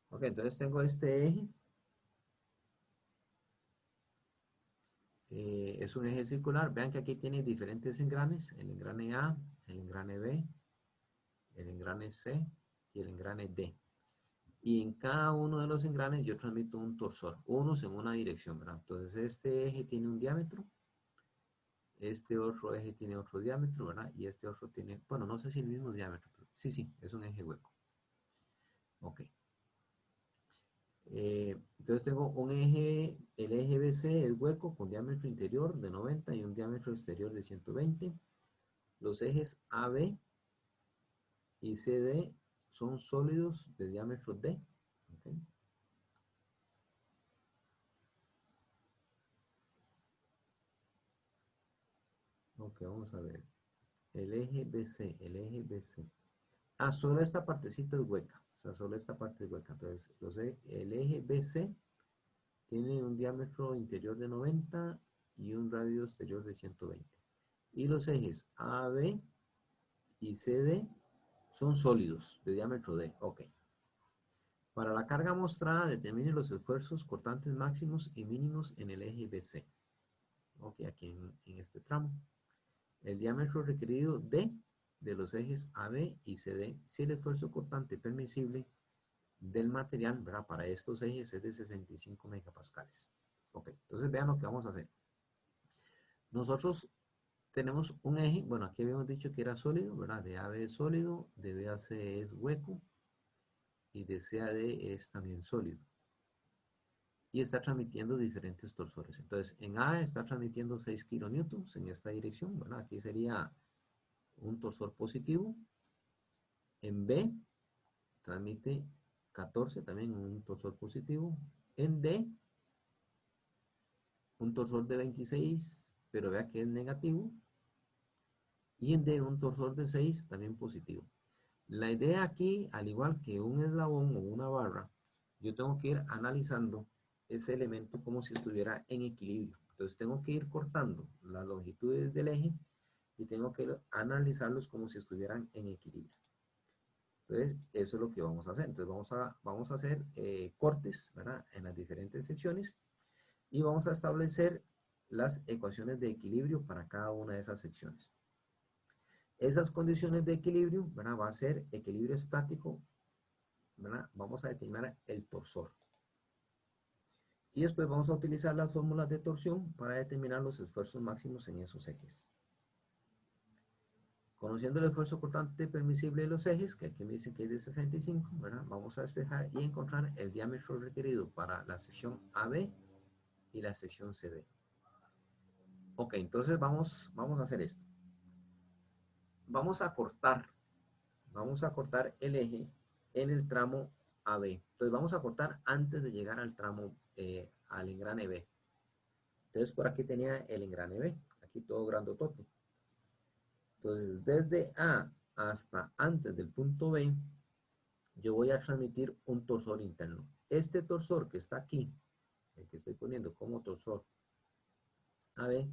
Ok, entonces tengo este eje. Es un eje circular. Vean que aquí tiene diferentes engranes. El engrane A, el engrane B, el engrane C y el engrane D. Y en cada uno de los engranes yo transmito un torsor, unos en una dirección, ¿verdad? Entonces este eje tiene un diámetro, este otro eje tiene otro diámetro, ¿verdad? Y este otro tiene, bueno, no sé si el mismo diámetro, pero sí, es un eje hueco. Ok. Entonces tengo un eje, el eje BC es hueco con diámetro interior de 90 y un diámetro exterior de 120. Los ejes AB y CD son sólidos de diámetro D. Okay. Ok, vamos a ver. El eje BC, el eje BC. Ah, solo esta partecita es hueca. O sea, solo esta parte es hueca. Entonces, el eje BC tiene un diámetro interior de 90 y un radio exterior de 120. Y los ejes AB y CD son sólidos de diámetro D. Ok. Para la carga mostrada, determine los esfuerzos cortantes máximos y mínimos en el eje BC. Ok, aquí en este tramo. El diámetro requerido D de los ejes AB y CD si el esfuerzo cortante permisible del material, ¿verdad?, para estos ejes es de 65 megapascales. Ok, entonces vean lo que vamos a hacer. Nosotros tenemos un eje, bueno, aquí habíamos dicho que era sólido, ¿verdad? De AB es sólido, de BAC es hueco. y DCAD es también sólido. Y está transmitiendo diferentes torsores. Entonces, en A está transmitiendo 6 kilonewtons en esta dirección, ¿verdad? Aquí sería un torsor positivo. En B transmite 14, también un torsor positivo. En D, un torsor de 26, pero vea que es negativo. Y en D, un torsor de 6, también positivo. La idea aquí, al igual que un eslabón o una barra, yo tengo que ir analizando ese elemento como si estuviera en equilibrio. Entonces tengo que ir cortando las longitudes del eje y tengo que analizarlos como si estuvieran en equilibrio. Entonces, eso es lo que vamos a hacer. Entonces, vamos a hacer cortes, ¿verdad? En las diferentes secciones y vamos a establecer las ecuaciones de equilibrio para cada una de esas secciones. Esas condiciones de equilibrio, ¿verdad? Va a ser equilibrio estático, ¿verdad? Vamos a determinar el torsor. Y después vamos a utilizar las fórmulas de torsión para determinar los esfuerzos máximos en esos ejes. Conociendo el esfuerzo cortante permisible de los ejes, que aquí me dicen que es de 65, ¿verdad? Vamos a despejar y encontrar el diámetro requerido para la sección AB y la sección CD. Ok, entonces vamos a hacer esto. Vamos a cortar el eje en el tramo AB. Entonces vamos a cortar antes de llegar al tramo, al engrane B. Entonces por aquí tenía el engrane B, aquí todo grandotote. Entonces desde A hasta antes del punto B, yo voy a transmitir un torsor interno. Este torsor que está aquí, el que estoy poniendo como torsor AB,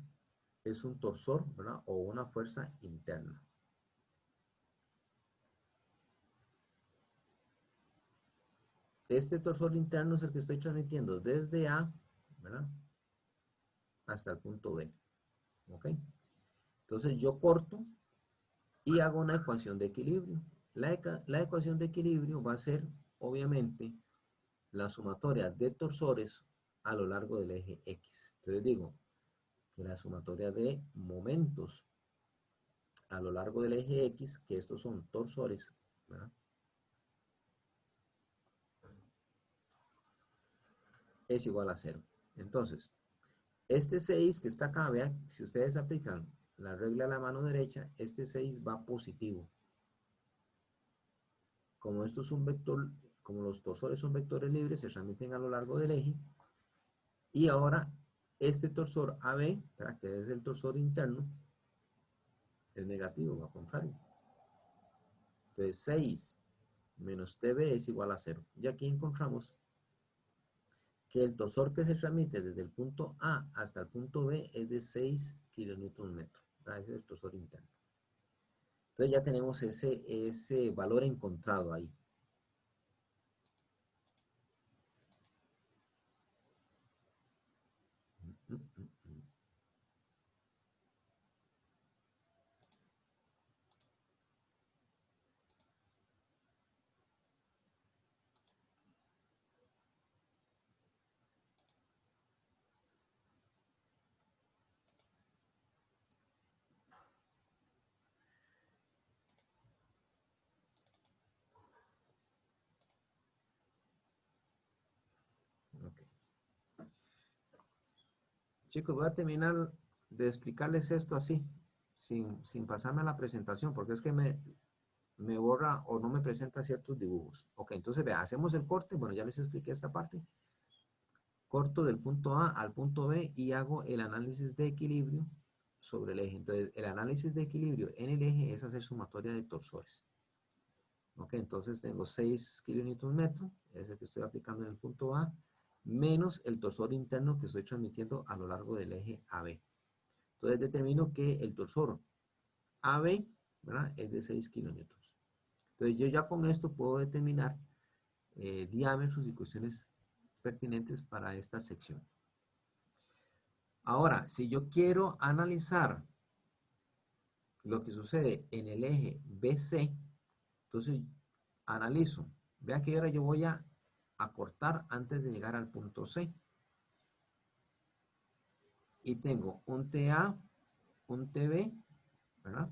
es un torsor, ¿verdad? O una fuerza interna. Este torsor interno es el que estoy transmitiendo desde A, ¿verdad? Hasta el punto B. ¿Ok? Entonces yo corto y hago una ecuación de equilibrio. La ecuación de equilibrio va a ser, obviamente, la sumatoria de torsores a lo largo del eje X. Entonces digo que la sumatoria de momentos a lo largo del eje X, que estos son torsores, ¿verdad? Es igual a 0. Entonces, este 6 que está acá, vean, si ustedes aplican la regla a la mano derecha, este 6 va positivo. Como esto es un vector, como los torsores son vectores libres, se transmiten a lo largo del eje. Y ahora, este torsor AB, ¿verdad? Que es el torsor interno, es negativo, al contrario. Entonces, 6 menos TB es igual a 0. Y aquí encontramos que el torsor que se transmite desde el punto A hasta el punto B es de 6 kilonewton metro. Ese es el torsor interno. Entonces ya tenemos ese valor encontrado ahí. Okay. Chicos, voy a terminar de explicarles esto así, sin pasarme a la presentación, porque es que me borra o no me presenta ciertos dibujos. Ok, entonces vea, hacemos el corte. Bueno, ya les expliqué esta parte. Corto del punto A al punto B y hago el análisis de equilibrio sobre el eje. Entonces, el análisis de equilibrio en el eje es hacer sumatoria de torsores. Ok, entonces tengo 6 kilonewton metro, es el que estoy aplicando en el punto A, menos el torsor interno que estoy transmitiendo a lo largo del eje AB. Entonces determino que el torsor AB, ¿verdad? Es de 6 kilonewtons. Entonces yo ya con esto puedo determinar diámetros y cuestiones pertinentes para esta sección. Ahora, si yo quiero analizar lo que sucede en el eje BC, entonces analizo. Vean que ahora yo voy a cortar antes de llegar al punto C. Y tengo un TA, un TB, ¿verdad?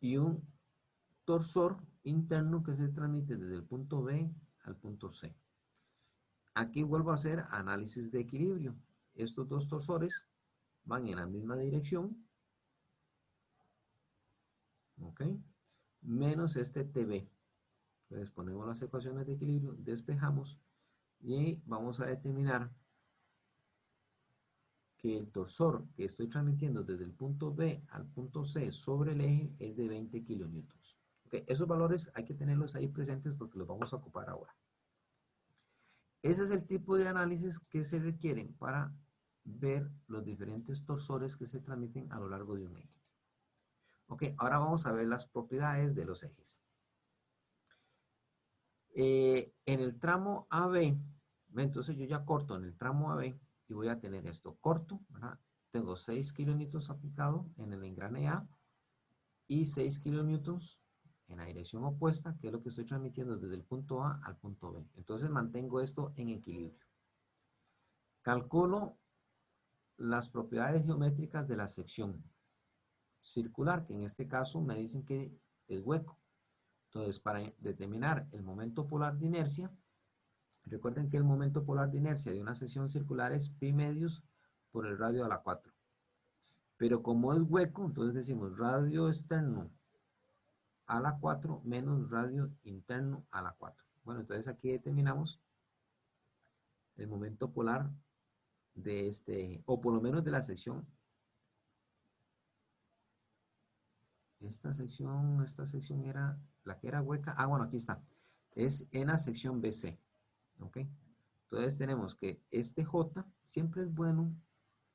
Y un torsor interno que se transmite desde el punto B al punto C. Aquí vuelvo a hacer análisis de equilibrio. Estos dos torsores van en la misma dirección, ¿ok? Menos este TB. Entonces ponemos las ecuaciones de equilibrio, despejamos y vamos a determinar que el torsor que estoy transmitiendo desde el punto B al punto C sobre el eje es de 20 kilonewtons. Okay, esos valores hay que tenerlos ahí presentes porque los vamos a ocupar ahora. Ese es el tipo de análisis que se requieren para ver los diferentes torsores que se transmiten a lo largo de un eje. Ok, ahora vamos a ver las propiedades de los ejes. En el tramo AB, entonces yo ya corto en el tramo AB y voy a tener esto corto, ¿verdad? Tengo 6 kilonewtons aplicado en el engrane A y 6 kilonewtons en la dirección opuesta, que es lo que estoy transmitiendo desde el punto A al punto B. Entonces mantengo esto en equilibrio. Calculo las propiedades geométricas de la sección circular, que en este caso me dicen que es hueco. Entonces, para determinar el momento polar de inercia, recuerden que el momento polar de inercia de una sección circular es pi medios por el radio a la 4. Pero como es hueco, entonces decimos radio externo a la 4 menos radio interno a la 4. Bueno, entonces aquí determinamos el momento polar de este eje, o por lo menos de la sección. Esta sección era la que era hueca. Ah, bueno, aquí está. Es en la sección BC. ¿Ok? Entonces tenemos que este J siempre es bueno.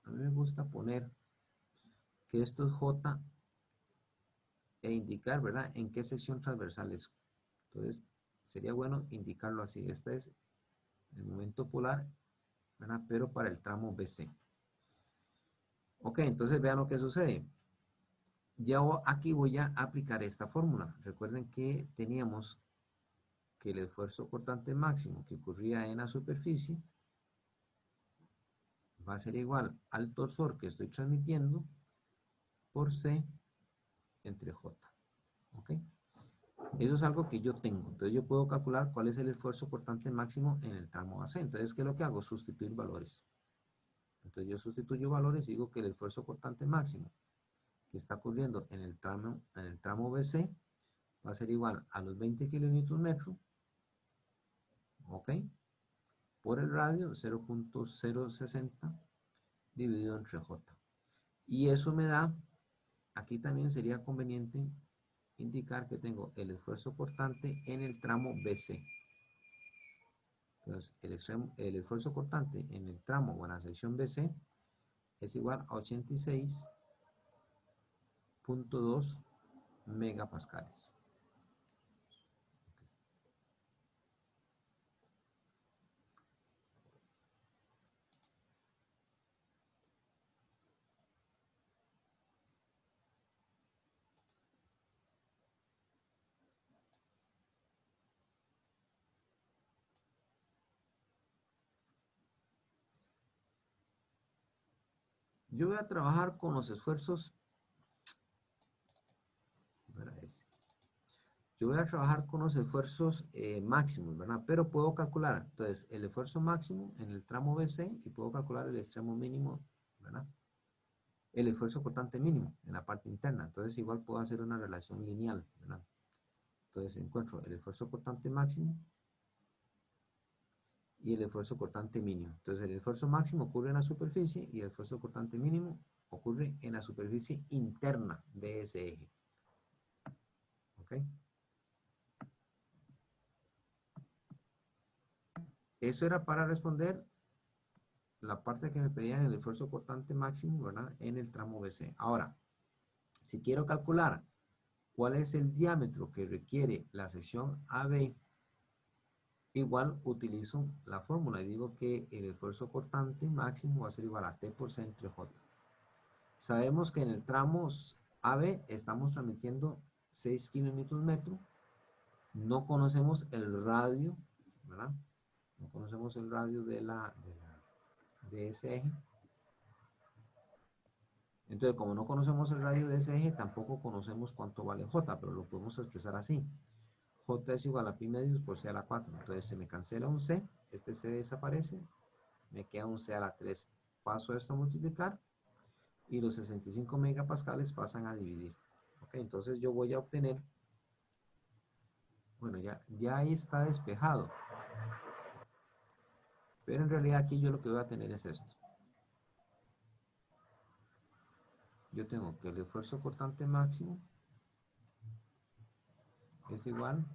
A mí me gusta poner que esto es J e indicar, ¿verdad? En qué sección transversal es. Entonces sería bueno indicarlo así. Este es el momento polar, ¿verdad? Pero para el tramo BC. Ok, entonces vean lo que sucede. Ya aquí voy a aplicar esta fórmula. Recuerden que teníamos que el esfuerzo cortante máximo que ocurría en la superficie va a ser igual al torsor que estoy transmitiendo por C entre J. ¿Ok? Eso es algo que yo tengo. Entonces yo puedo calcular cuál es el esfuerzo cortante máximo en el tramo AC. Entonces, ¿qué es lo que hago? Sustituir valores. Entonces yo sustituyo valores y digo que el esfuerzo cortante máximo que está ocurriendo en el tramo BC va a ser igual a los 20 kilonewton metro, ¿ok? Por el radio 0.060 dividido entre J. Y eso me da, aquí también sería conveniente indicar que tengo el esfuerzo cortante en el tramo BC. Entonces, el esfuerzo cortante en el tramo o en la sección BC es igual a 86.2 megapascales. Yo voy a trabajar con los esfuerzos. Yo voy a trabajar con los esfuerzos máximos, ¿verdad? Pero puedo calcular, entonces, el esfuerzo máximo en el tramo BC y puedo calcular el extremo mínimo, ¿verdad? El esfuerzo cortante mínimo en la parte interna. Entonces, igual puedo hacer una relación lineal, ¿verdad? Entonces, encuentro el esfuerzo cortante máximo y el esfuerzo cortante mínimo. Entonces, el esfuerzo máximo ocurre en la superficie y el esfuerzo cortante mínimo ocurre en la superficie interna de ese eje. ¿Ok? Eso era para responder la parte que me pedían el esfuerzo cortante máximo, ¿verdad? En el tramo BC. Ahora, si quiero calcular cuál es el diámetro que requiere la sección AB, igual utilizo la fórmula y digo que el esfuerzo cortante máximo va a ser igual a T por C entre J. Sabemos que en el tramo AB estamos transmitiendo 6 kilonewton metro. No conocemos el radio, ¿verdad? No conocemos el radio de ese eje. Entonces, como no conocemos el radio de ese eje, tampoco conocemos cuánto vale J, pero lo podemos expresar así. J es igual a pi medios por C a la 4. Entonces se me cancela un C, este C desaparece, me queda un C a la 3. Paso esto a multiplicar y los 65 megapascales pasan a dividir. Ok, entonces yo voy a obtener, bueno, ya ahí está despejado. Pero en realidad aquí yo lo que voy a tener es esto. Yo tengo que el esfuerzo cortante máximo es igual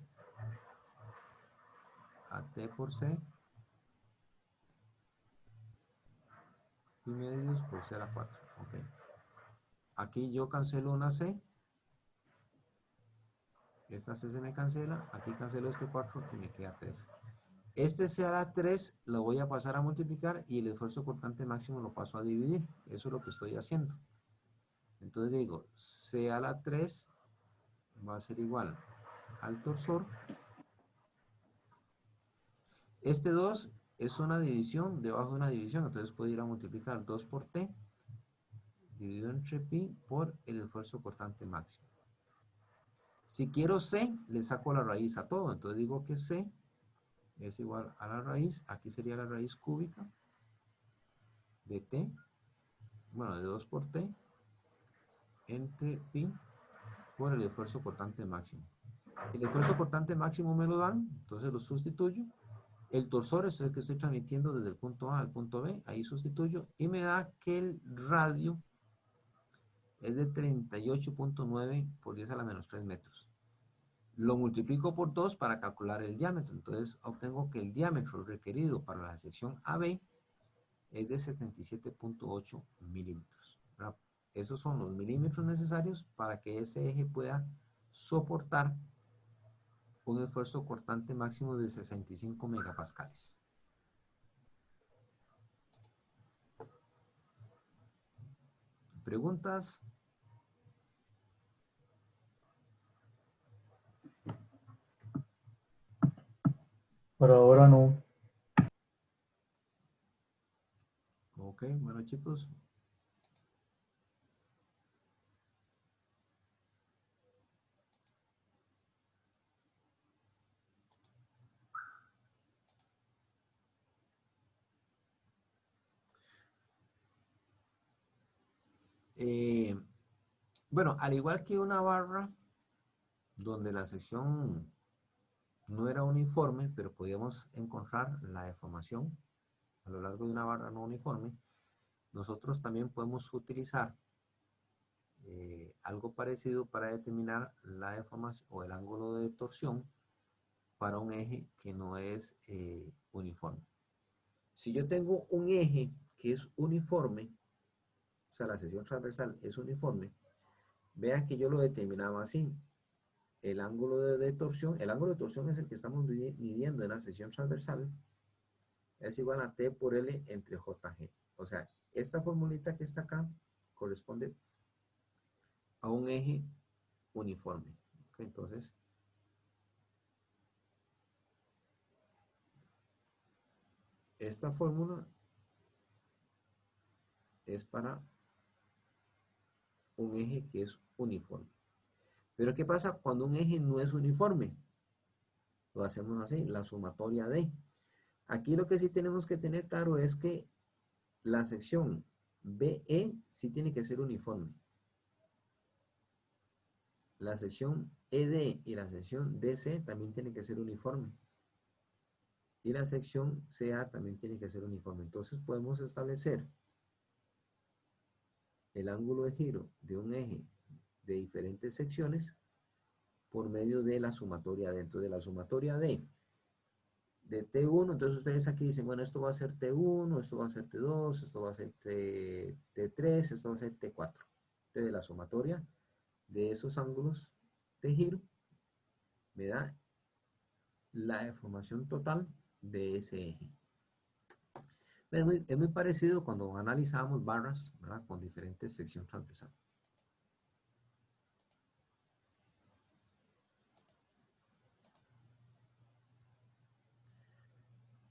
a T por C, pi medios por C a la 4. Ok. Aquí yo cancelo una C. Esta C se me cancela. Aquí cancelo este 4 y me queda 3. Este C a la 3 lo voy a pasar a multiplicar y el esfuerzo cortante máximo lo paso a dividir. Eso es lo que estoy haciendo. Entonces digo, C a la 3 va a ser igual al torsor. Este 2 es una división debajo de una división, entonces puedo ir a multiplicar 2 por T dividido entre pi por el esfuerzo cortante máximo. Si quiero C, le saco la raíz a todo, entonces digo que C es igual a la raíz, aquí sería la raíz cúbica de T, bueno, de 2 por T entre pi por el esfuerzo cortante máximo. El esfuerzo cortante máximo me lo dan, entonces lo sustituyo. El torsor es el que estoy transmitiendo desde el punto A al punto B, ahí sustituyo y me da que el radio es de 38.9 por 10 a la menos 3 metros. Lo multiplico por 2 para calcular el diámetro, entonces obtengo que el diámetro requerido para la sección AB es de 77.8 milímetros. Esos son los milímetros necesarios para que ese eje pueda soportar un esfuerzo cortante máximo de 65 megapascales. ¿Preguntas? Por ahora no. Ok, bueno chicos. Bueno, al igual que una barra donde la sección no era uniforme, pero podíamos encontrar la deformación a lo largo de una barra no uniforme, nosotros también podemos utilizar algo parecido para determinar la deformación o el ángulo de torsión para un eje que no es uniforme. Si yo tengo un eje que es uniforme, o sea, la sección transversal es uniforme, vean que yo lo determinaba así. El ángulo de torsión es el que estamos midiendo en la sección transversal, es igual a T por L entre JG. O sea, esta formulita que está acá corresponde a un eje uniforme. ¿Okay? Entonces, esta fórmula es para un eje que es uniforme. Pero ¿qué pasa cuando un eje no es uniforme? Lo hacemos así, la sumatoria de. Aquí lo que sí tenemos que tener claro es que la sección BE sí tiene que ser uniforme. La sección ED y la sección DC también tiene que ser uniforme. Y la sección CA también tiene que ser uniforme. Entonces podemos establecer el ángulo de giro de un eje de diferentes secciones por medio de la sumatoria. Dentro de la sumatoria de T1, entonces ustedes aquí dicen, bueno, esto va a ser T1, esto va a ser T2, esto va a ser T3, esto va a ser T4. Entonces la sumatoria de esos ángulos de giro me da la deformación total de ese eje. Es muy parecido cuando analizábamos barras, ¿verdad? Con diferentes secciones transversales.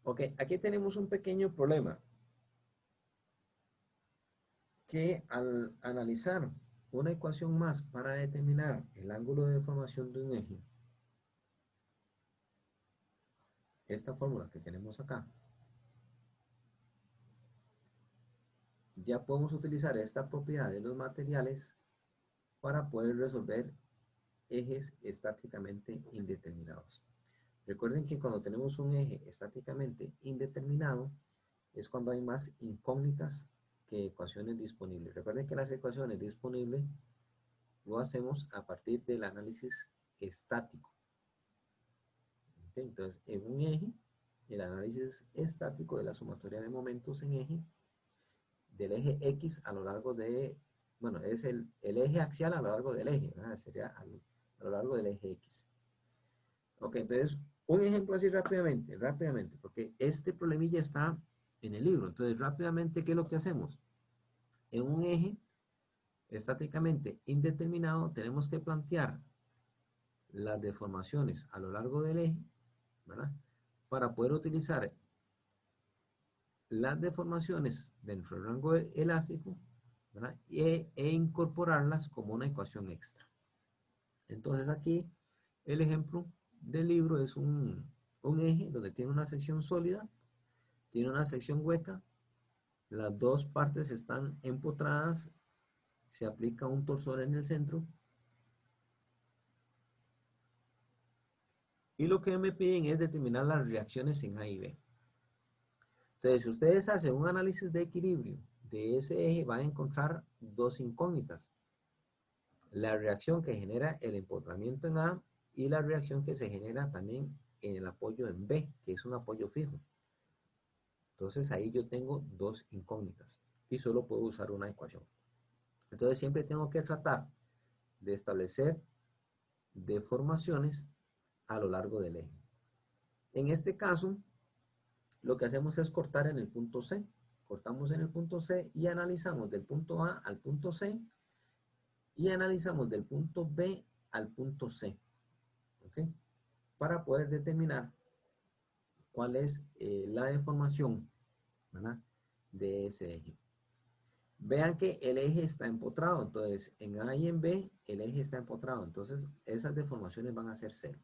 Ok, aquí tenemos un pequeño problema. Que al analizar una ecuación más para determinar el ángulo de deformación de un eje, esta fórmula que tenemos acá, ya podemos utilizar esta propiedad de los materiales para poder resolver ejes estáticamente indeterminados. Recuerden que cuando tenemos un eje estáticamente indeterminado es cuando hay más incógnitas que ecuaciones disponibles. Recuerden que las ecuaciones disponibles lo hacemos a partir del análisis estático. ¿Okay? Entonces, en un eje, el análisis estático de la sumatoria de momentos en eje, del eje X a lo largo de, bueno, es el eje axial a lo largo del eje, ¿verdad? Sería a lo largo del eje X. Ok, entonces, un ejemplo así rápidamente, porque este problemilla está en el libro. Entonces, rápidamente, ¿qué es lo que hacemos? En un eje estáticamente indeterminado, tenemos que plantear las deformaciones a lo largo del eje, ¿verdad? Para poder utilizar las deformaciones dentro del rango elástico, ¿verdad? E incorporarlas como una ecuación extra. Entonces aquí el ejemplo del libro es un eje donde tiene una sección sólida, tiene una sección hueca, las dos partes están empotradas, se aplica un torsor en el centro, y lo que me piden es determinar las reacciones en A y B. Entonces, si ustedes hacen un análisis de equilibrio de ese eje, van a encontrar dos incógnitas. La reacción que genera el empotramiento en A y la reacción que se genera también en el apoyo en B, que es un apoyo fijo. Entonces, ahí yo tengo dos incógnitas y solo puedo usar una ecuación. Entonces, siempre tengo que tratar de establecer deformaciones a lo largo del eje. En este caso, lo que hacemos es cortar en el punto C. Cortamos en el punto C y analizamos del punto A al punto C y analizamos del punto B al punto C. ¿Ok? Para poder determinar cuál es la deformación, ¿verdad?, de ese eje. Vean que el eje está empotrado, entonces en A y en B el eje está empotrado, entonces esas deformaciones van a ser cero.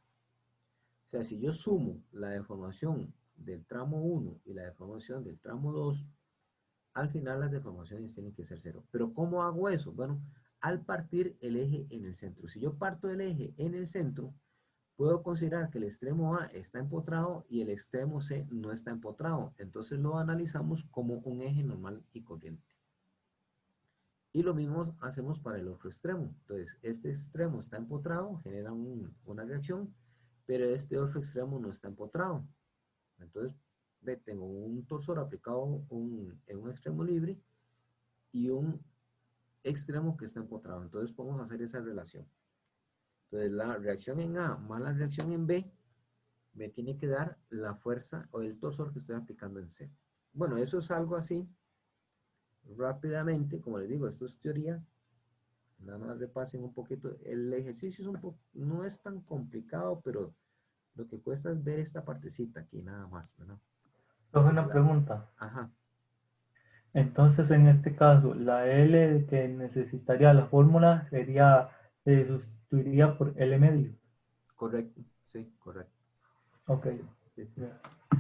O sea, si yo sumo la deformación del tramo 1 y la deformación del tramo 2, al final las deformaciones tienen que ser cero. Pero ¿cómo hago eso? Bueno, al partir el eje en el centro. Si yo parto el eje en el centro, puedo considerar que el extremo A está empotrado y el extremo C no está empotrado. Entonces lo analizamos como un eje normal y corriente. Y lo mismo hacemos para el otro extremo. Entonces, este extremo está empotrado, genera una reacción, pero este otro extremo no está empotrado. Entonces, tengo un torsor aplicado en un extremo libre y un extremo que está empotrado. Entonces, podemos hacer esa relación. Entonces, la reacción en A más la reacción en B me tiene que dar la fuerza o el torsor que estoy aplicando en C. Bueno, eso es algo así. Rápidamente, como les digo, esto es teoría. Nada más repasen un poquito. El ejercicio es no es tan complicado, pero lo que cuesta es ver esta partecita aquí, nada más, ¿verdad? Profe, una pregunta. Ajá. Entonces, en este caso, la L que necesitaría la fórmula sería, se sustituiría por L medio. Correcto, sí, correcto. Ok. Sí, sí, sí. Bien.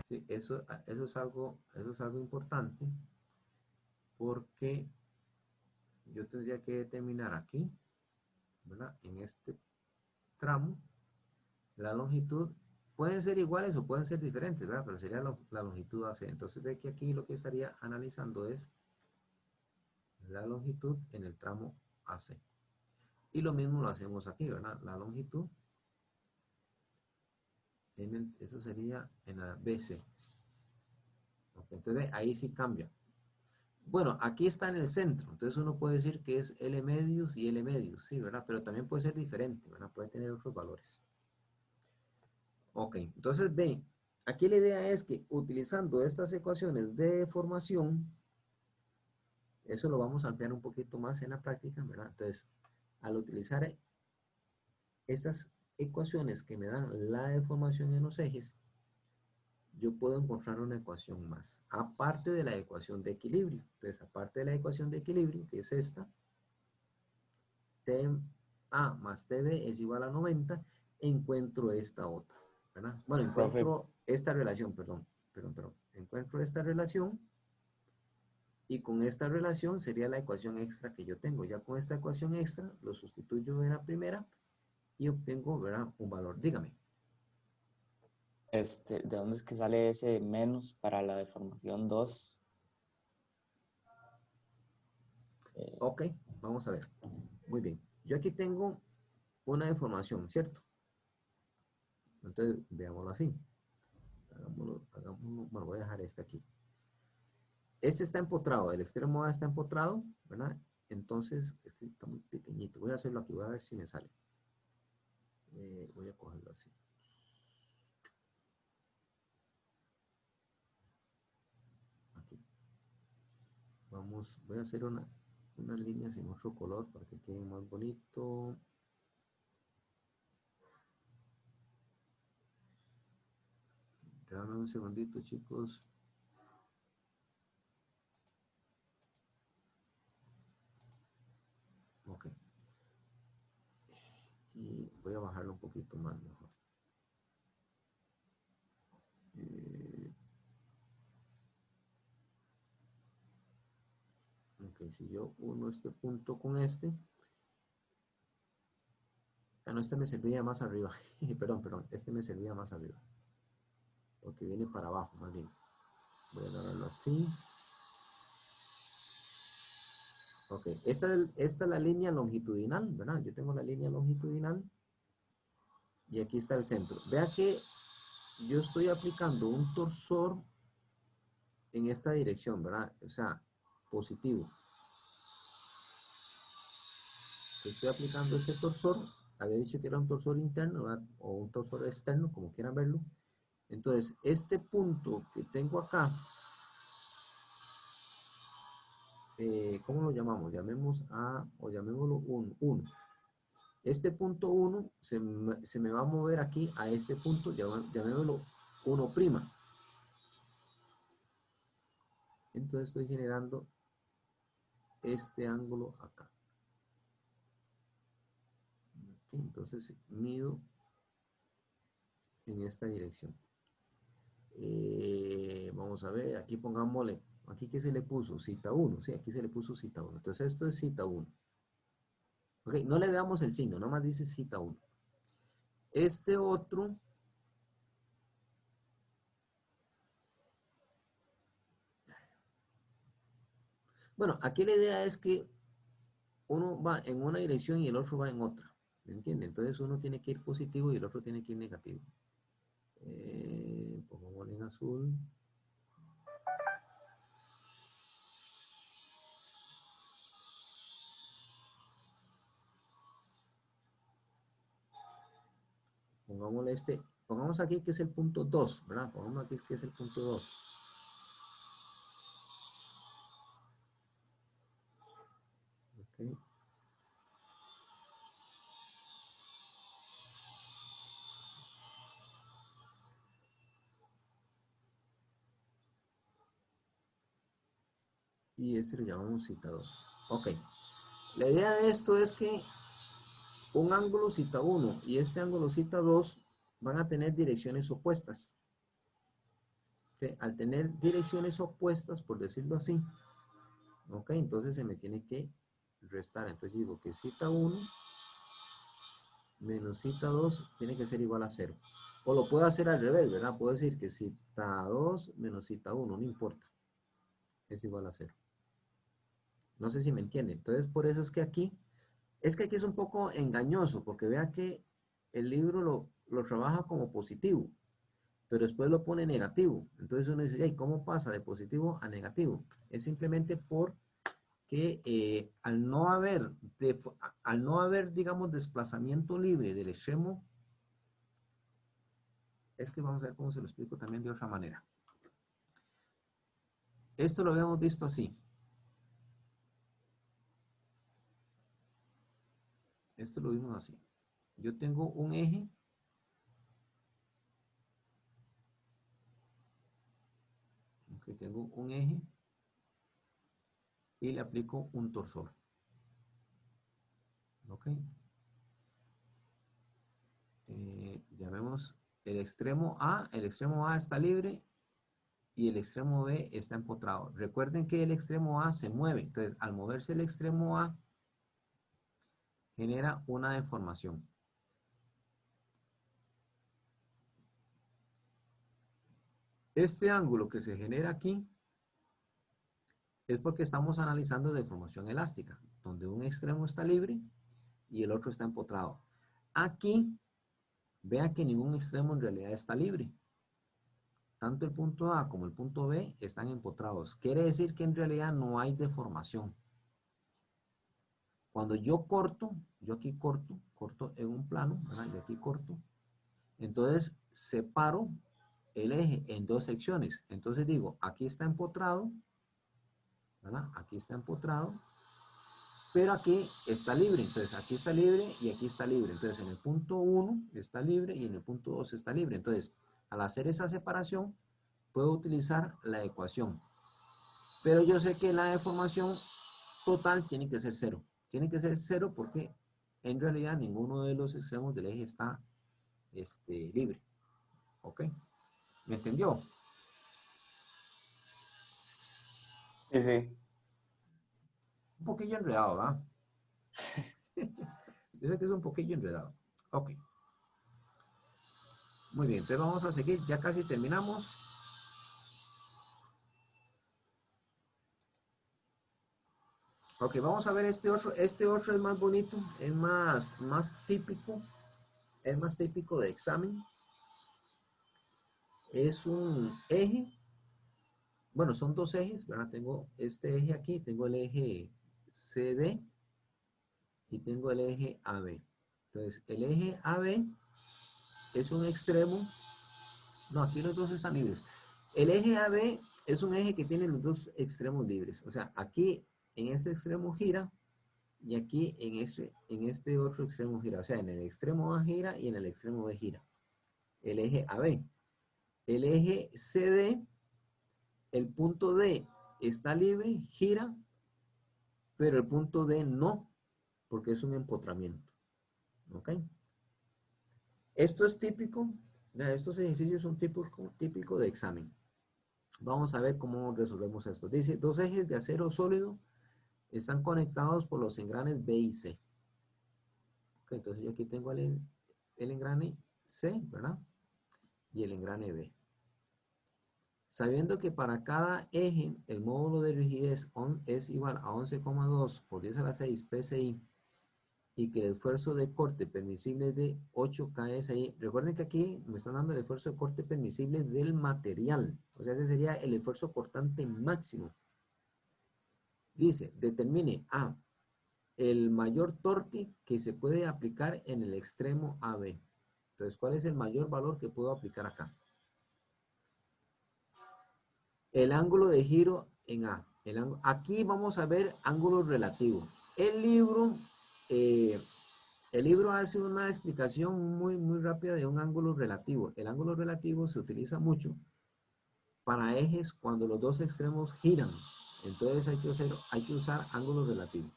Sí, eso es algo importante porque yo tendría que determinar aquí, ¿verdad? En este tramo, la longitud, pueden ser iguales o pueden ser diferentes, ¿verdad? Pero sería la longitud AC. Entonces ve que aquí lo que estaría analizando es la longitud en el tramo AC. Y lo mismo lo hacemos aquí, ¿verdad? La longitud, eso sería en la BC. Okay, entonces ahí sí cambia. Bueno, aquí está en el centro, entonces uno puede decir que es L medios y L medios, sí, ¿verdad? Pero también puede ser diferente, ¿verdad? Puede tener otros valores. Ok, entonces ven, aquí la idea es que utilizando estas ecuaciones de deformación, eso lo vamos a ampliar un poquito más en la práctica, ¿verdad? Entonces, al utilizar estas ecuaciones que me dan la deformación en los ejes, yo puedo encontrar una ecuación más, aparte de la ecuación de equilibrio. Entonces, aparte de la ecuación de equilibrio, que es esta, TA más TB es igual a 90, encuentro esta otra, ¿verdad? Bueno, Profe, encuentro esta relación, perdón. Encuentro esta relación y con esta relación sería la ecuación extra que yo tengo. Ya con esta ecuación extra lo sustituyo en la primera y obtengo, ¿verdad?, un valor. Dígame. ¿De dónde es que sale ese menos para la deformación 2? Ok, vamos a ver. Muy bien. Yo aquí tengo una deformación, ¿cierto? Entonces, veámoslo así. Hagámoslo. Bueno, voy a dejar este aquí. Este está empotrado, el extremo A está empotrado, ¿verdad? Entonces, es que está muy pequeñito. Voy a hacerlo aquí, voy a ver si me sale. Voy a cogerlo así. Aquí. Vamos, voy a hacer unas líneas en otro color para que quede más bonito. Dame un segundito, chicos. Ok. Y voy a bajarlo un poquito más mejor. Ok, si yo uno este punto con este. Ah, no, este me servía más arriba. Perdón, este me servía más arriba. Porque viene para abajo, más bien. Voy a darlo así. Ok, esta es la línea longitudinal, ¿verdad? Yo tengo la línea longitudinal. Y aquí está el centro. Vea que yo estoy aplicando un torsor en esta dirección, ¿verdad? O sea, positivo. Estoy aplicando este torsor. Había dicho que era un torsor interno, ¿verdad? O un torsor externo, como quieran verlo. Entonces, este punto que tengo acá, ¿cómo lo llamamos? Llamemos a, o llamémoslo un 1. Este punto 1 se me va a mover aquí a este punto, llamémoslo 1'. Entonces estoy generando este ángulo acá. ¿Sí? Entonces mido en esta dirección. Vamos a ver, aquí pongámosle, aquí que se le puso cita 1, sí, aquí se le puso cita 1. Entonces esto es cita 1. Ok, no le veamos el signo, nomás dice cita 1. Este otro, bueno, aquí la idea es que uno va en una dirección y el otro va en otra. ¿Me entiende? Entonces uno tiene que ir positivo y el otro tiene que ir negativo. Pongámosle en azul. Pongámosle pongamos aquí que es el punto 2, ¿verdad? Pongamos aquí que es el punto 2. Okay. Y este lo llamamos cita 2. Ok. La idea de esto es que un ángulo cita 1 y este ángulo cita 2 van a tener direcciones opuestas. ¿Okay? Al tener direcciones opuestas, por decirlo así, ok, entonces se me tiene que restar. Entonces digo que cita 1 menos cita 2 tiene que ser igual a 0. O lo puedo hacer al revés, ¿verdad? Puedo decir que cita 2 menos cita 1, no importa. Es igual a 0. No sé si me entienden. Entonces, por eso es que aquí es un poco engañoso, porque vea que el libro lo trabaja como positivo, pero después lo pone negativo. Entonces uno dice, hey, ¿cómo pasa de positivo a negativo? Es simplemente porque al no haber, digamos, desplazamiento libre del extremo, es que vamos a ver cómo se lo explico también de otra manera. Esto lo habíamos visto así. Esto lo vimos así. Yo tengo un eje. Ok, tengo un eje. Y le aplico un torsor. Ok. Llamemos el extremo A está libre y el extremo B está empotrado. Recuerden que el extremo A se mueve. Entonces, al moverse el extremo A, genera una deformación. Este ángulo que se genera aquí es porque estamos analizando deformación elástica, donde un extremo está libre y el otro está empotrado. Aquí, vean que ningún extremo en realidad está libre. Tanto el punto A como el punto B están empotrados. Quiere decir que en realidad no hay deformación. Cuando yo corto, yo aquí corto en un plano, ¿verdad? Yo aquí corto. Entonces separo el eje en dos secciones. Entonces digo, aquí está empotrado, ¿verdad? Aquí está empotrado, pero aquí está libre. Entonces aquí está libre y aquí está libre. Entonces en el punto 1 está libre y en el punto 2 está libre. Entonces, al hacer esa separación, puedo utilizar la ecuación. Pero yo sé que la deformación total tiene que ser 0. Tiene que ser 0 porque en realidad ninguno de los extremos del eje está libre. ¿Ok? ¿Me entendió? Sí, sí. Un poquillo enredado, ¿verdad? Yo sé que es un poquillo enredado. Ok. Muy bien, entonces vamos a seguir. Ya casi terminamos. Ok, vamos a ver este otro. Este otro es más bonito, es más típico. Es más típico de examen. Es un eje. Bueno, son dos ejes, ¿verdad? Tengo este eje aquí, tengo el eje CD y tengo el eje AB. Entonces, el eje AB es un extremo. No, aquí los dos están libres. El eje AB es un eje que tiene los dos extremos libres. O sea, aquí en este extremo gira y aquí en este otro extremo gira. O sea, en el extremo A gira y en el extremo B gira. El eje AB. El eje CD, el punto D está libre, gira, pero el punto D no, porque es un empotramiento. ¿Ok? Esto es típico, estos ejercicios son típicos de examen. Vamos a ver cómo resolvemos esto. Dice, dos ejes de acero sólido están conectados por los engranes B y C. Ok, entonces yo aquí tengo el engrane C, ¿verdad? Y el engrane B. Sabiendo que para cada eje el módulo de rigidez es igual a 11,2 por 10 a la 6 PSI y que el esfuerzo de corte permisible es de 8 KSI. Recuerden que aquí me están dando el esfuerzo de corte permisible del material. O sea, ese sería el esfuerzo cortante máximo. Dice, determine A, el mayor torque que se puede aplicar en el extremo AB. Entonces, ¿cuál es el mayor valor que puedo aplicar acá? El ángulo de giro en A. Aquí vamos a ver ángulos relativos. El libro hace una explicación muy rápida de un ángulo relativo. El ángulo relativo se utiliza mucho para ejes cuando los dos extremos giran. Entonces hay que usar ángulo relativo.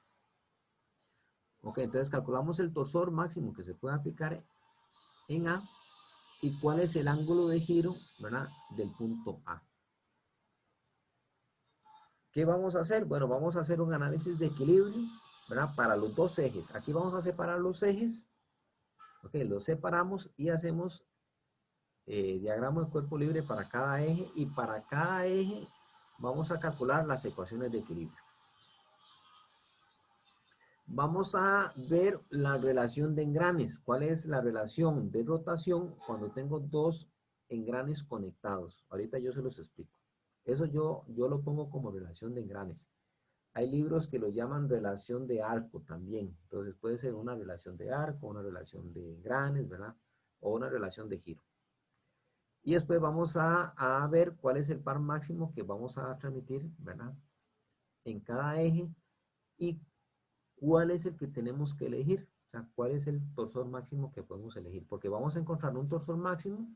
Ok, entonces calculamos el torsor máximo que se puede aplicar en A y cuál es el ángulo de giro, ¿verdad? Del punto A. ¿Qué vamos a hacer? Bueno, vamos a hacer un análisis de equilibrio, ¿verdad? Para los dos ejes. Aquí vamos a separar los ejes. Ok, los separamos y hacemos diagrama de cuerpo libre para cada eje y para cada eje vamos a calcular las ecuaciones de equilibrio. Vamos a ver la relación de engranes. ¿Cuál es la relación de rotación cuando tengo dos engranes conectados? Ahorita yo se los explico. Eso yo lo pongo como relación de engranes. Hay libros que lo llaman relación de arco también. Entonces puede ser una relación de arco, una relación de engranes, ¿verdad? O una relación de giro. Y después vamos a ver cuál es el par máximo que vamos a transmitir, ¿verdad? En cada eje y cuál es el que tenemos que elegir. O sea, cuál es el torsor máximo que podemos elegir. Porque vamos a encontrar un torsor máximo,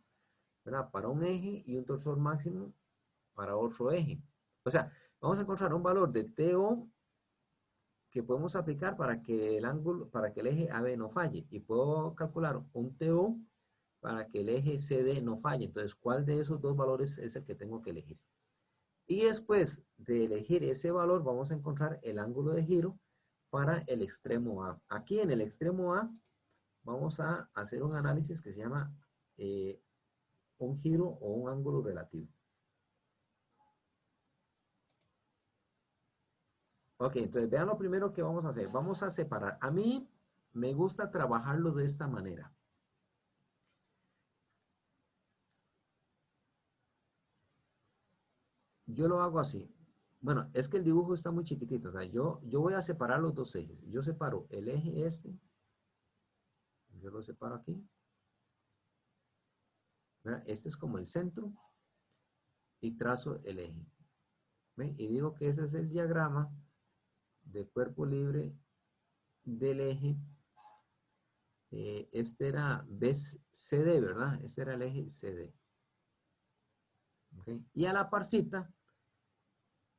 ¿verdad? Para un eje y un torsor máximo para otro eje. O sea, vamos a encontrar un valor de TO que podemos aplicar para que el ángulo, para que el eje AB no falle. Y puedo calcular un TO para que el eje CD no falle. Entonces, ¿cuál de esos dos valores es el que tengo que elegir? Y después de elegir ese valor, vamos a encontrar el ángulo de giro para el extremo A. Aquí en el extremo A, vamos a hacer un análisis que se llama un giro o un ángulo relativo. Ok, entonces vean lo primero que vamos a hacer. Vamos a separar. A mí me gusta trabajarlo de esta manera. Yo lo hago así. Bueno, es que el dibujo está muy chiquitito. O sea, yo voy a separar los dos ejes. Yo separo el eje este. Yo lo separo aquí. ¿Verdad? Este es como el centro. Y trazo el eje. ¿Ven? Y digo que ese es el diagrama de cuerpo libre del eje. Este era CD, ¿verdad? Este era el eje CD. ¿Okay? Y a la parcita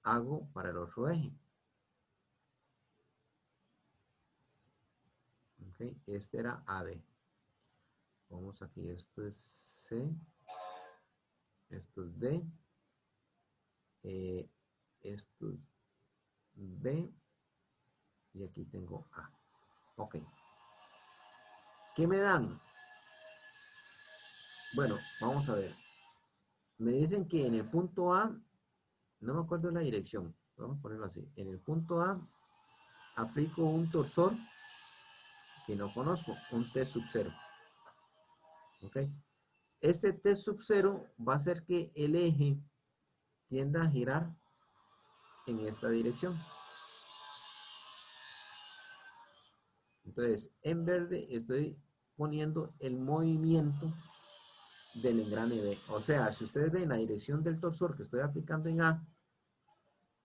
hago para el otro eje. ¿Okay? Este era AB. Vamos aquí, esto es C. Esto es D. Esto es B. Y aquí tengo A. Ok. ¿Qué me dan? Bueno, vamos a ver. Me dicen que en el punto A, no me acuerdo la dirección. Vamos a ponerlo así. En el punto A, aplico un torsor que no conozco, un T sub 0. ¿Ok? Este T sub 0 va a hacer que el eje tienda a girar en esta dirección. Entonces, en verde estoy poniendo el movimiento del engrane B. O sea, si ustedes ven la dirección del torsor que estoy aplicando en A,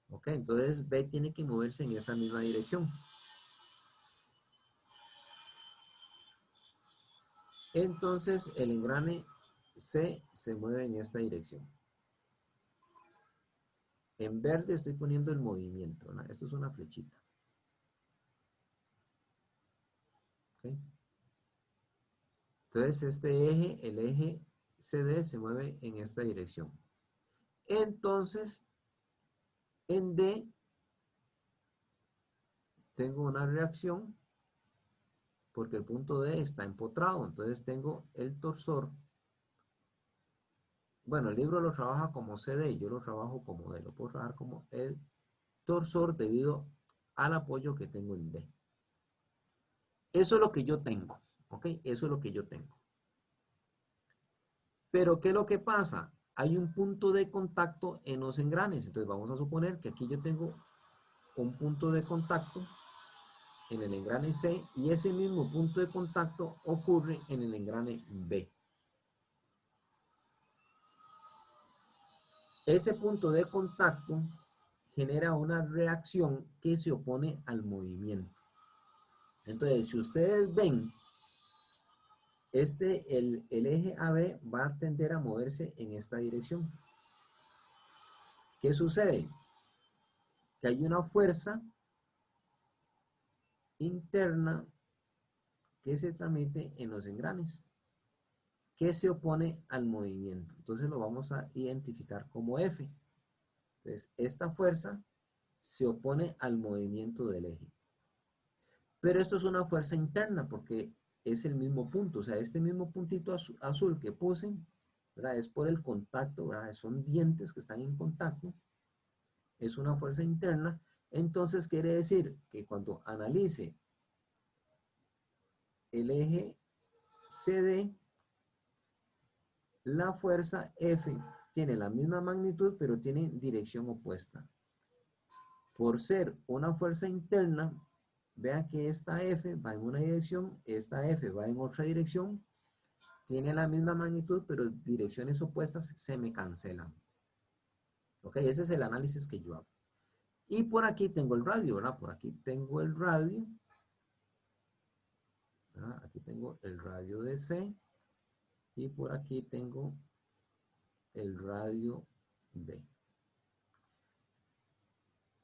ok, entonces B tiene que moverse en esa misma dirección. Entonces, el engrane C se mueve en esta dirección. En verde estoy poniendo el movimiento, ¿no? Esto es una flechita. ¿Okay? Entonces, este eje, el eje CD, se mueve en esta dirección. Entonces, en D, tengo una reacción porque el punto D está empotrado. Entonces, tengo el torsor. Bueno, el libro lo trabaja como CD, yo lo trabajo como D. Lo puedo trabajar como el torsor debido al apoyo que tengo en D. Eso es lo que yo tengo, ¿ok? Eso es lo que yo tengo. Pero, ¿qué es lo que pasa? Hay un punto de contacto en los engranes. Entonces, vamos a suponer que aquí yo tengo un punto de contacto en el engrane C y ese mismo punto de contacto ocurre en el engrane B. Ese punto de contacto genera una reacción que se opone al movimiento. Entonces, si ustedes ven, el eje AB va a tender a moverse en esta dirección. ¿Qué sucede? Que hay una fuerza interna que se transmite en los engranes, que se opone al movimiento. Entonces lo vamos a identificar como F. Entonces, esta fuerza se opone al movimiento del eje. Pero esto es una fuerza interna porque es el mismo punto. O sea, este mismo puntito azul que puse, ¿verdad? Es por el contacto, ¿verdad? Son dientes que están en contacto. Es una fuerza interna. Entonces quiere decir que cuando analice el eje CD, la fuerza F tiene la misma magnitud, pero tiene dirección opuesta. Por ser una fuerza interna, vea que esta F va en una dirección, esta F va en otra dirección, tiene la misma magnitud, pero direcciones opuestas se me cancelan. Ok, ese es el análisis que yo hago. Y por aquí tengo el radio, ¿verdad? Por aquí tengo el radio. ¿Verdad? Aquí tengo el radio de C. Y por aquí tengo el radio B.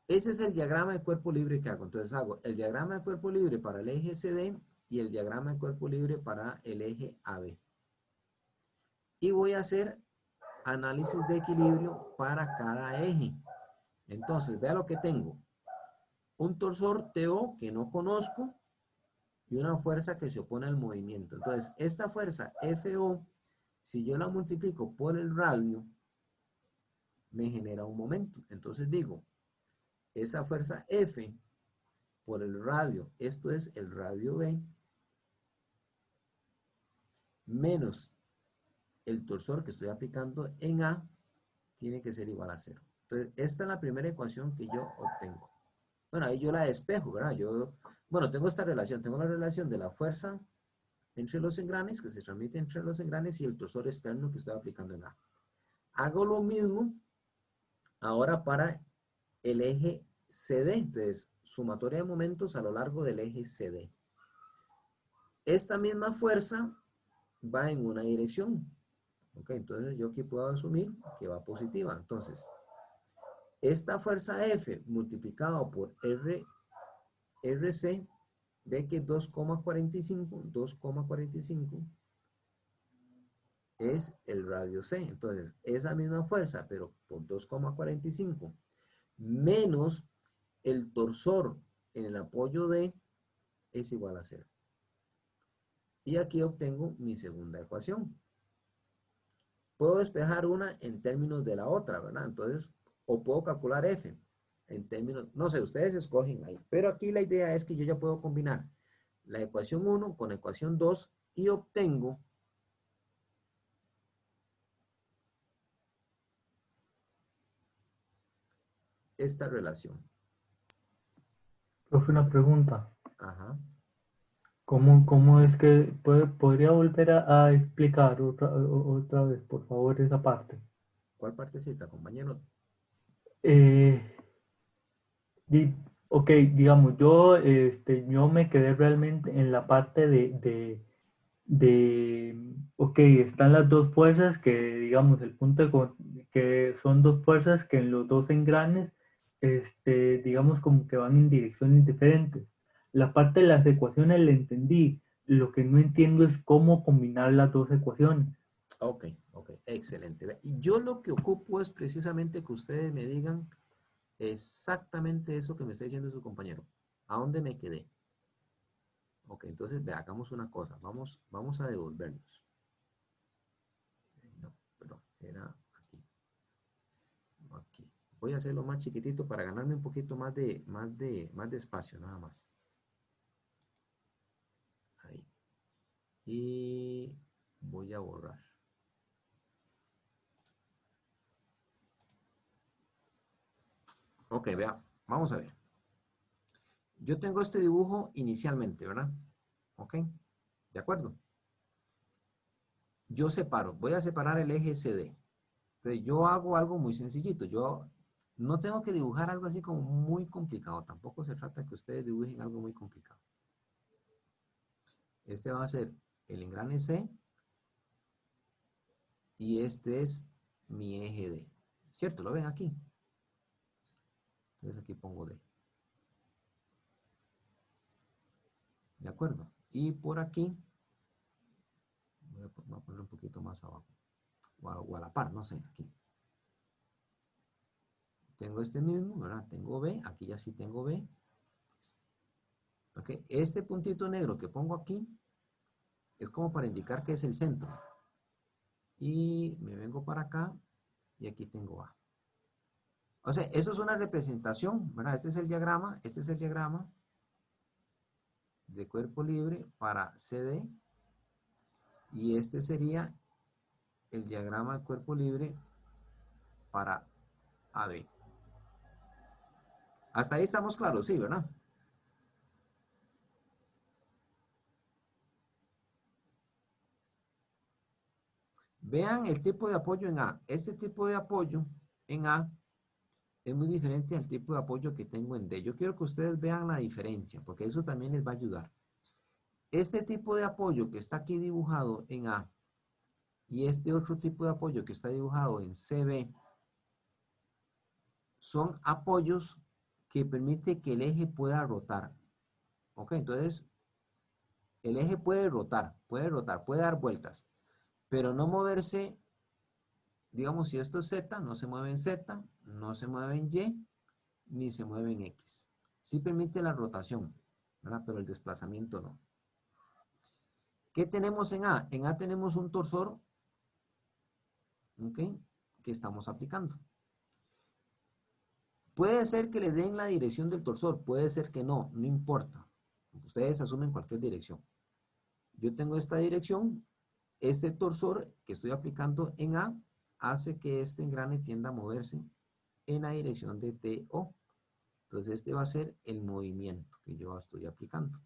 Ese es el diagrama de cuerpo libre que hago. Entonces hago el diagrama de cuerpo libre para el eje CD y el diagrama de cuerpo libre para el eje AB. y voy a hacer análisis de equilibrio para cada eje. Entonces, vea lo que tengo. Un torsor TO que no conozco y una fuerza que se opone al movimiento. Entonces, esta fuerza FO, si yo la multiplico por el radio, me genera un momento. Entonces digo, esa fuerza F por el radio, esto es el radio B, menos el torsor que estoy aplicando en A, tiene que ser igual a 0. Entonces, esta es la primera ecuación que yo obtengo. Bueno, ahí yo la despejo, ¿verdad? Bueno, tengo esta relación. Tengo la relación de la fuerza entre los engranes, que se transmite entre los engranes, y el torsor externo que estoy aplicando en A. Hago lo mismo ahora para el eje CD. Entonces, sumatoria de momentos a lo largo del eje CD. Esta misma fuerza va en una dirección. Ok, entonces yo aquí puedo asumir que va positiva. Entonces, esta fuerza F multiplicado por RC, ve que 2,45 es el radio C. Entonces, esa misma fuerza, pero por 2,45 menos el torsor en el apoyo D es igual a 0. Y aquí obtengo mi segunda ecuación. Puedo despejar una en términos de la otra, ¿verdad? Entonces, o puedo calcular F en términos, no sé, ustedes escogen ahí. Pero aquí la idea es que yo ya puedo combinar la ecuación 1 con la ecuación 2 y obtengo esta relación. Profe, una pregunta. Ajá. ¿Cómo es que podría volver a explicar otra vez, por favor, esa parte? ¿Cuál partecita, compañero? Eh, ok, digamos, yo me quedé realmente en la parte ok, están las dos fuerzas que, digamos, que son dos fuerzas que en los dos engranes, digamos, como que van en direcciones diferentes. La parte de las ecuaciones la entendí. Lo que no entiendo es cómo combinar las dos ecuaciones. Ok, ok, excelente. Y yo lo que ocupo es precisamente que ustedes me digan exactamente eso que me está diciendo su compañero. ¿A dónde me quedé? Ok, entonces, ve, hagamos una cosa. Vamos a devolvernos. No, perdón, era aquí. Aquí. Voy a hacerlo más chiquitito para ganarme un poquito más de espacio, nada más. Ahí. Y voy a borrar. Ok, vea, vamos a ver. Yo tengo este dibujo inicialmente, ¿verdad? Ok, de acuerdo. Yo separo, voy a separar el eje CD. Entonces yo hago algo muy sencillito. Yo no tengo que dibujar algo así como muy complicado. Tampoco se trata que ustedes dibujen algo muy complicado. Este va a ser el engrane C y este es mi eje D. ¿Cierto? ¿Lo ven aquí? Entonces aquí pongo D. ¿De acuerdo? Y por aquí, voy a poner un poquito más abajo. O a la par, no sé, aquí. Tengo este mismo, ¿verdad? Tengo B, aquí ya sí tengo B. ¿Ok? Este puntito negro que pongo aquí es como para indicar que es el centro. Y me vengo para acá y aquí tengo A. O sea, eso es una representación, ¿verdad? Este es el diagrama de cuerpo libre para CD y este sería el diagrama de cuerpo libre para AB. Hasta ahí estamos claros, sí, ¿verdad? Vean el tipo de apoyo en A. Este tipo de apoyo en A es muy diferente al tipo de apoyo que tengo en D. Yo quiero que ustedes vean la diferencia, porque eso también les va a ayudar. Este tipo de apoyo que está aquí dibujado en A y este otro tipo de apoyo que está dibujado en CB son apoyos que permiten que el eje pueda rotar. ¿Ok? Entonces, el eje puede rotar, puede dar vueltas. pero no moverse, digamos, si esto es Z, no se mueve en Z, no se mueve en Y, ni se mueve en X. Sí permite la rotación, ¿verdad? Pero el desplazamiento no. ¿Qué tenemos en A? En A tenemos un torsor, ¿ok? Que estamos aplicando. Puede ser que le den la dirección del torsor, puede ser que no, no importa. Ustedes asumen cualquier dirección. Yo tengo esta dirección, este torsor que estoy aplicando en A hace que este engrane tienda a moverse en la dirección de TO. Entonces este va a ser el movimiento que yo estoy aplicando.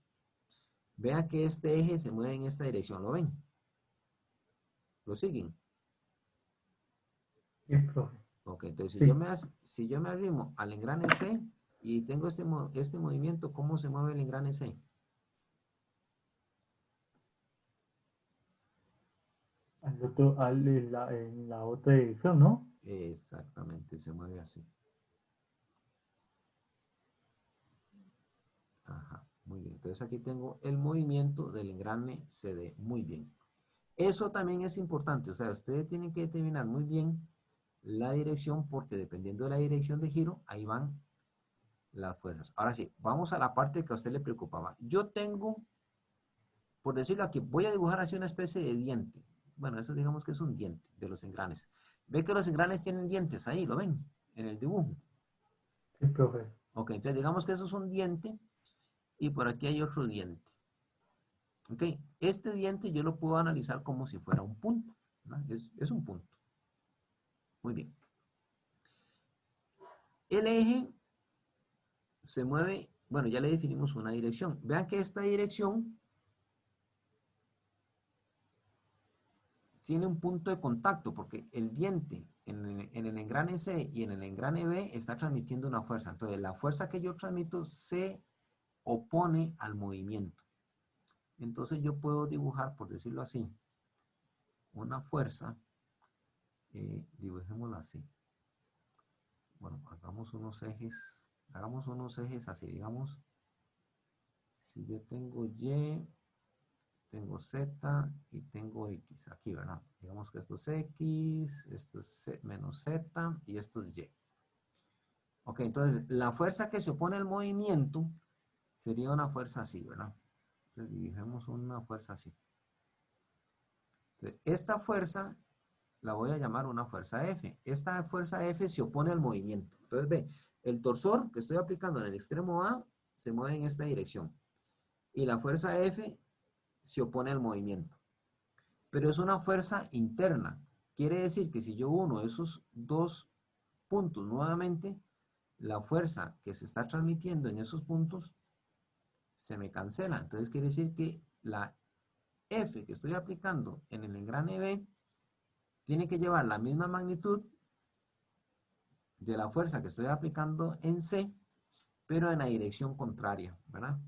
Vean que este eje se mueve en esta dirección, ¿lo ven? ¿Lo siguen? Sí, profe. Ok, entonces Sí. si yo me arrimo al engrane C y tengo este movimiento, ¿cómo se mueve el engrane C? En la otra dirección, ¿no? Exactamente, se mueve así. Ajá, muy bien. Entonces aquí tengo el movimiento del engrane CD. Muy bien. Eso también es importante. O sea, ustedes tienen que determinar muy bien la dirección porque dependiendo de la dirección de giro, ahí van las fuerzas. Ahora sí, vamos a la parte que a usted le preocupaba. Yo tengo, por decirlo aquí, voy a dibujar así una especie de diente. Bueno, eso digamos que es un diente de los engranes. Ve que los engranes tienen dientes ahí, ¿lo ven? En el dibujo. Sí, profe. Ok, entonces digamos que eso es un diente y por aquí hay otro diente. Ok, este diente yo lo puedo analizar como si fuera un punto, ¿no? Es un punto. Muy bien. El eje se mueve, bueno, ya le definimos una dirección. Vean que esta dirección tiene un punto de contacto porque el diente en el engrane C y en el engrane B está transmitiendo una fuerza. Entonces, la fuerza que yo transmito se opone al movimiento. Entonces, yo puedo dibujar, por decirlo así, una fuerza, dibujémoslo así. Bueno, hagamos unos ejes así, digamos, si yo tengo Y, tengo Z y tengo X aquí, ¿verdad? Digamos que esto es X, esto es menos Z y esto es Y. Ok, entonces la fuerza que se opone al movimiento sería una fuerza así, ¿verdad? Entonces dibujemos una fuerza así. Entonces, esta fuerza la voy a llamar una fuerza F. Esta fuerza F se opone al movimiento. Entonces ve, el torsor que estoy aplicando en el extremo A se mueve en esta dirección. Y la fuerza F se opone al movimiento. Pero es una fuerza interna. Quiere decir que si yo uno esos dos puntos nuevamente, la fuerza que se está transmitiendo en esos puntos se me cancela. Entonces quiere decir que la F que estoy aplicando en el engrane B tiene que llevar la misma magnitud de la fuerza que estoy aplicando en C, pero en la dirección contraria, ¿verdad?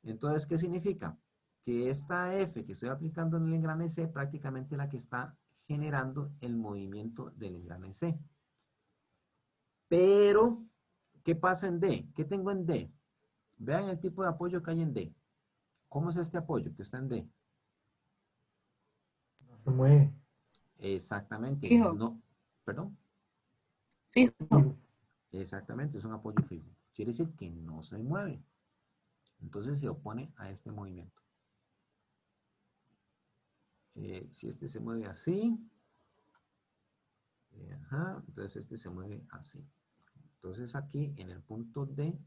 Entonces, ¿qué significa? Que esta F que estoy aplicando en el engrane C prácticamente es la que está generando el movimiento del engrane C. Pero, ¿qué pasa en D? ¿Qué tengo en D? Vean el tipo de apoyo que hay en D. ¿Cómo es este apoyo que está en D? No se mueve. Exactamente, Fijo, no, perdón, fijo. exactamente, es un apoyo fijo. Quiere decir que no se mueve. Entonces se opone a este movimiento. Si este se mueve así, ajá, entonces este se mueve así. Entonces aquí en el punto D,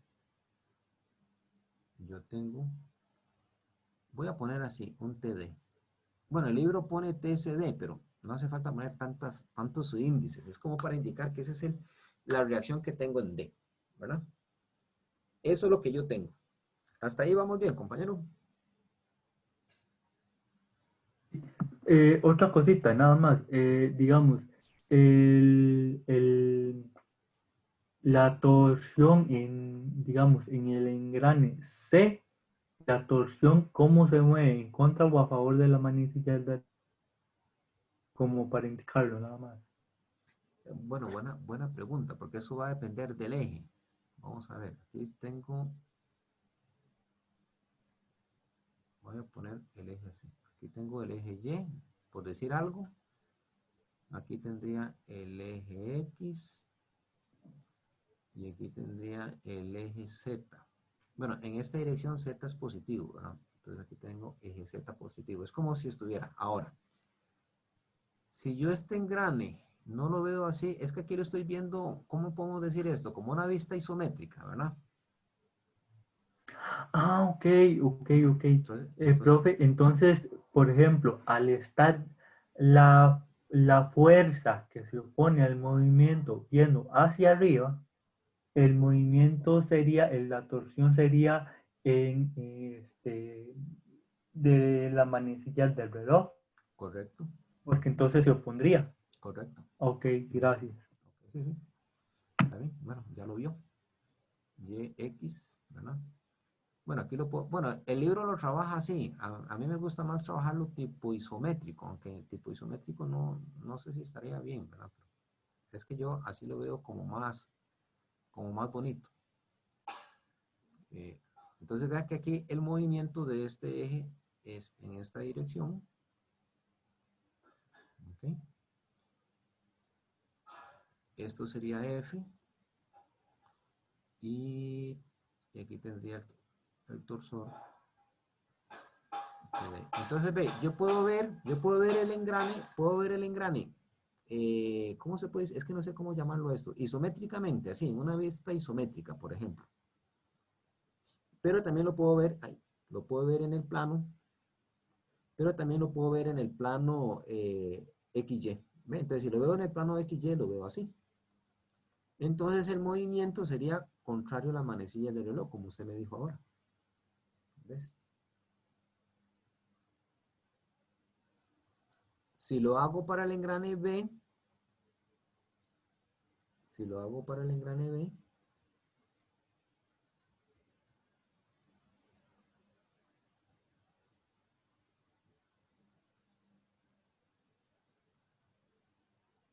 yo tengo, voy a poner así, un TD. Bueno, el libro pone TCD, pero no hace falta poner tantos índices. Es como para indicar que esa es la reacción que tengo en D, ¿verdad? Eso es lo que yo tengo. Hasta ahí vamos bien, compañero. Otra cosita, nada más. Digamos, el, el, la torsión digamos, en el engrane C, la torsión, ¿cómo se mueve? ¿En contra o a favor de la manecilla del como para indicarlo, nada más? Bueno, buena pregunta, porque eso va a depender del eje. Vamos a ver, aquí tengo, voy a poner el eje así. Aquí tengo el eje Y por decir algo, aquí tendría el eje X y aquí tendría el eje Z. Bueno, en esta dirección Z es positivo, ¿verdad? Entonces aquí tengo eje Z positivo. Es como si estuviera. Ahora, si yo este engrane no lo veo así, es que aquí lo estoy viendo, ¿cómo podemos decir esto? Como una vista isométrica, ¿verdad? Ah, ok. Entonces, Profe, entonces, por ejemplo, al estar la fuerza que se opone al movimiento viendo hacia arriba, el movimiento sería, la torsión sería de la manecilla del reloj, correcto, porque entonces se opondría. correcto. Ok, gracias. Ok, sí, sí. Está bien, bueno, ya lo vio. Y, X, ¿verdad? Bueno, aquí lo puedo, bueno, el libro lo trabaja así. A mí me gusta más trabajarlo tipo isométrico, aunque el tipo isométrico no sé si estaría bien, ¿verdad? Pero es que yo así lo veo como más bonito. Eh, entonces vea que aquí el movimiento de este eje es en esta dirección. ¿Ok? Esto sería F. Y aquí tendría el torsor. Entonces ve, yo puedo ver el engrane. ¿Cómo se puede decir? Es que no sé cómo llamarlo esto. Isométricamente, así, en una vista isométrica, por ejemplo. Pero también lo puedo ver, ahí, lo puedo ver en el plano, pero también lo puedo ver en el plano XY. ¿Ve? Entonces, si lo veo en el plano XY, lo veo así. Entonces, el movimiento sería contrario a la manecilla del reloj, como usted me dijo ahora. ¿Ves? Si lo hago para el engrane B,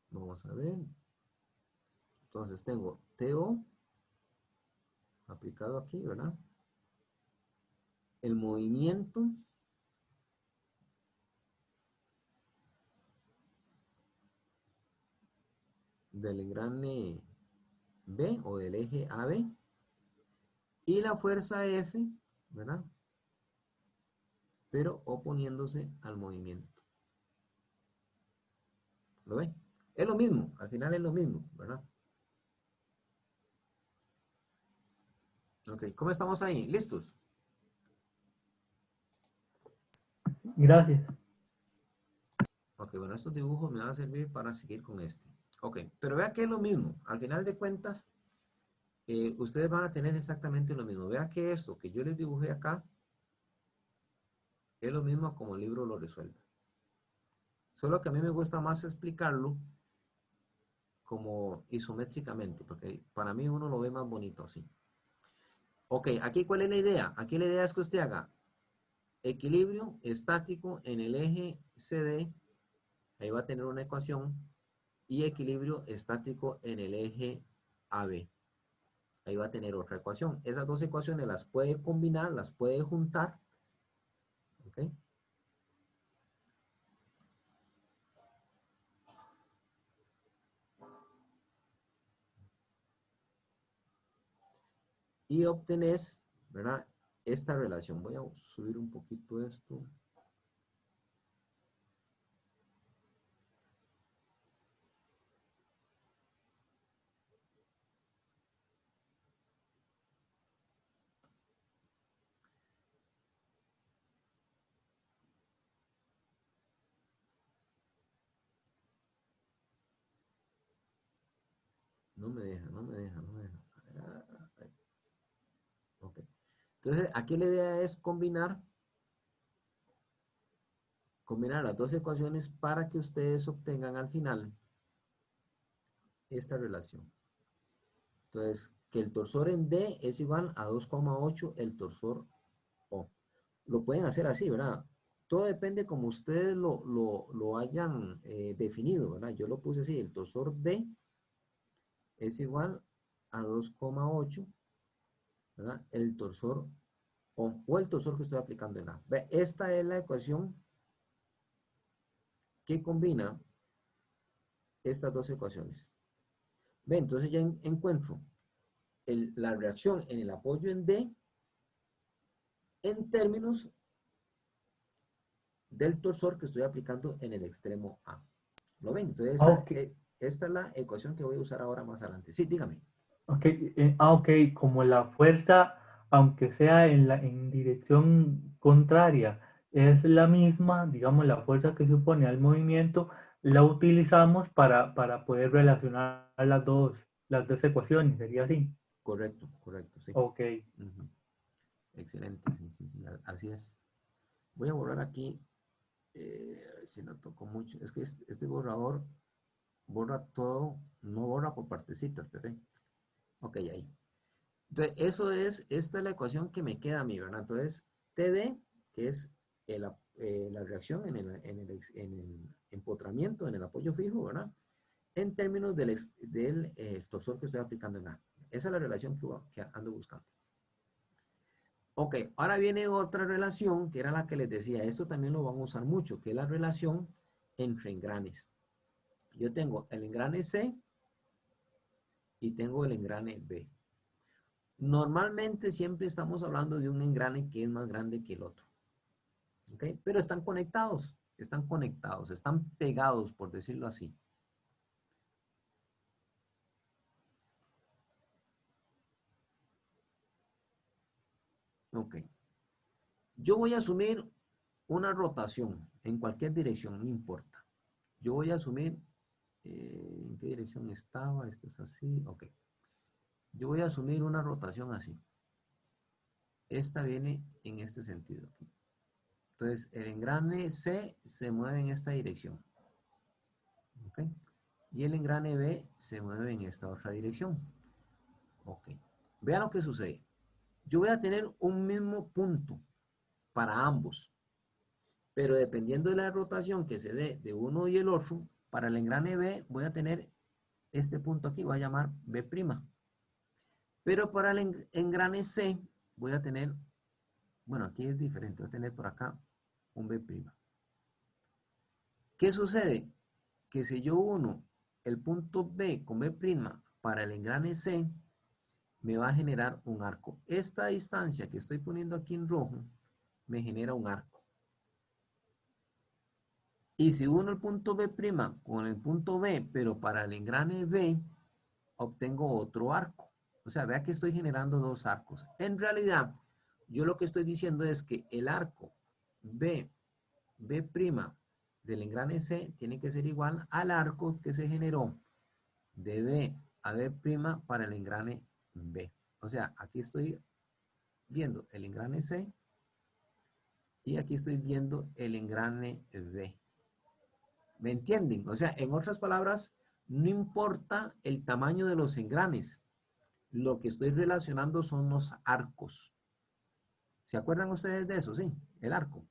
vamos a ver. Entonces tengo TO aplicado aquí, ¿verdad? El movimiento del engrane B o del eje AB y la fuerza F, ¿verdad? Pero oponiéndose al movimiento. ¿Lo ven? Es lo mismo, al final es lo mismo, ¿verdad? Ok, ¿cómo estamos ahí? ¿Listos? Gracias. Ok, bueno, estos dibujos me van a servir para seguir con este. Ok, pero vea que es lo mismo. Al final de cuentas, ustedes van a tener exactamente lo mismo. Vea que esto que yo les dibujé acá es lo mismo como el libro lo resuelve. Solo que a mí me gusta más explicarlo como isométricamente, porque para mí uno lo ve más bonito así. Ok, aquí ¿cuál es la idea? Aquí la idea es que usted haga equilibrio estático en el eje CD, ahí va a tener una ecuación, y equilibrio estático en el eje AB. Ahí va a tener otra ecuación. Esas dos ecuaciones las puede combinar, las puede juntar. ¿Ok? Y obtenés, ¿verdad? Esta relación. Voy a subir un poquito esto. No me deja. Ahí. Ok. Entonces, aquí la idea es combinar las dos ecuaciones para que ustedes obtengan al final esta relación. Entonces, que el torsor en D es igual a 2,8 el torsor O. Lo pueden hacer así, ¿verdad? Todo depende como ustedes lo hayan definido, ¿verdad? Yo lo puse así, el torsor D es igual a 2,8, ¿verdad? El torsor O el torsor que estoy aplicando en A. Ve, esta es la ecuación que combina estas dos ecuaciones. Ve, entonces ya encuentro la reacción en el apoyo en D en términos del torsor que estoy aplicando en el extremo A. ¿Lo ven? Entonces Ok. esta es la ecuación que voy a usar ahora más adelante. Sí, dígame. Ok, ok, como la fuerza, aunque sea en dirección contraria, es la misma, digamos, la fuerza que se opone al movimiento, la utilizamos para poder relacionar las dos ecuaciones, ¿sería así? Correcto, correcto, sí. Ok, Ujú. Excelente, sí, sí, sí, así es. Voy a borrar aquí, si no toco mucho, es que este borrador borra todo, no borra por partecitas, pero ok, ahí. Entonces, esta es la ecuación que me queda a mí, ¿verdad? Entonces, TD, que es la reacción en el empotramiento, en el apoyo fijo, ¿verdad? En términos del torsor que estoy aplicando en A. Esa es la relación que ando buscando. Ok, ahora viene otra relación, que era la que les decía, esto también lo van a usar mucho, que es la relación entre engranes. Yo tengo el engrane C y tengo el engrane B. Normalmente siempre estamos hablando de un engrane que es más grande que el otro. ¿Ok? Pero están conectados, están pegados, por decirlo así. Ok. Yo voy a asumir una rotación en cualquier dirección, no importa. Yo voy a asumir, ¿en qué dirección estaba? Esto es así, ok. Yo voy a asumir una rotación así. Esta viene en este sentido. Aquí. Entonces, el engrane C se mueve en esta dirección. ¿Ok? Y el engrane B se mueve en esta otra dirección. Ok. Vean lo que sucede. Yo voy a tener un mismo punto para ambos. Pero dependiendo de la rotación que se dé de uno y el otro, para el engrane B voy a tener este punto aquí, voy a llamar B'. Pero para el engrane C voy a tener, bueno, aquí es diferente, voy a tener por acá un B'. ¿Qué sucede? Que si yo uno el punto B con B' para el engrane C, me va a generar un arco. Esta distancia que estoy poniendo aquí en rojo me genera un arco. Y si uno el punto B' con el punto B, pero para el engrane B, obtengo otro arco. O sea, vea que estoy generando dos arcos. En realidad, yo lo que estoy diciendo es que el arco B' del engrane C tiene que ser igual al arco que se generó de B a B' para el engrane B. O sea, aquí estoy viendo el engrane C y aquí estoy viendo el engrane B. ¿Me entienden? O sea, en otras palabras, no importa el tamaño de los engranes. Lo que estoy relacionando son los arcos. ¿Se acuerdan ustedes de eso? Sí, el arco.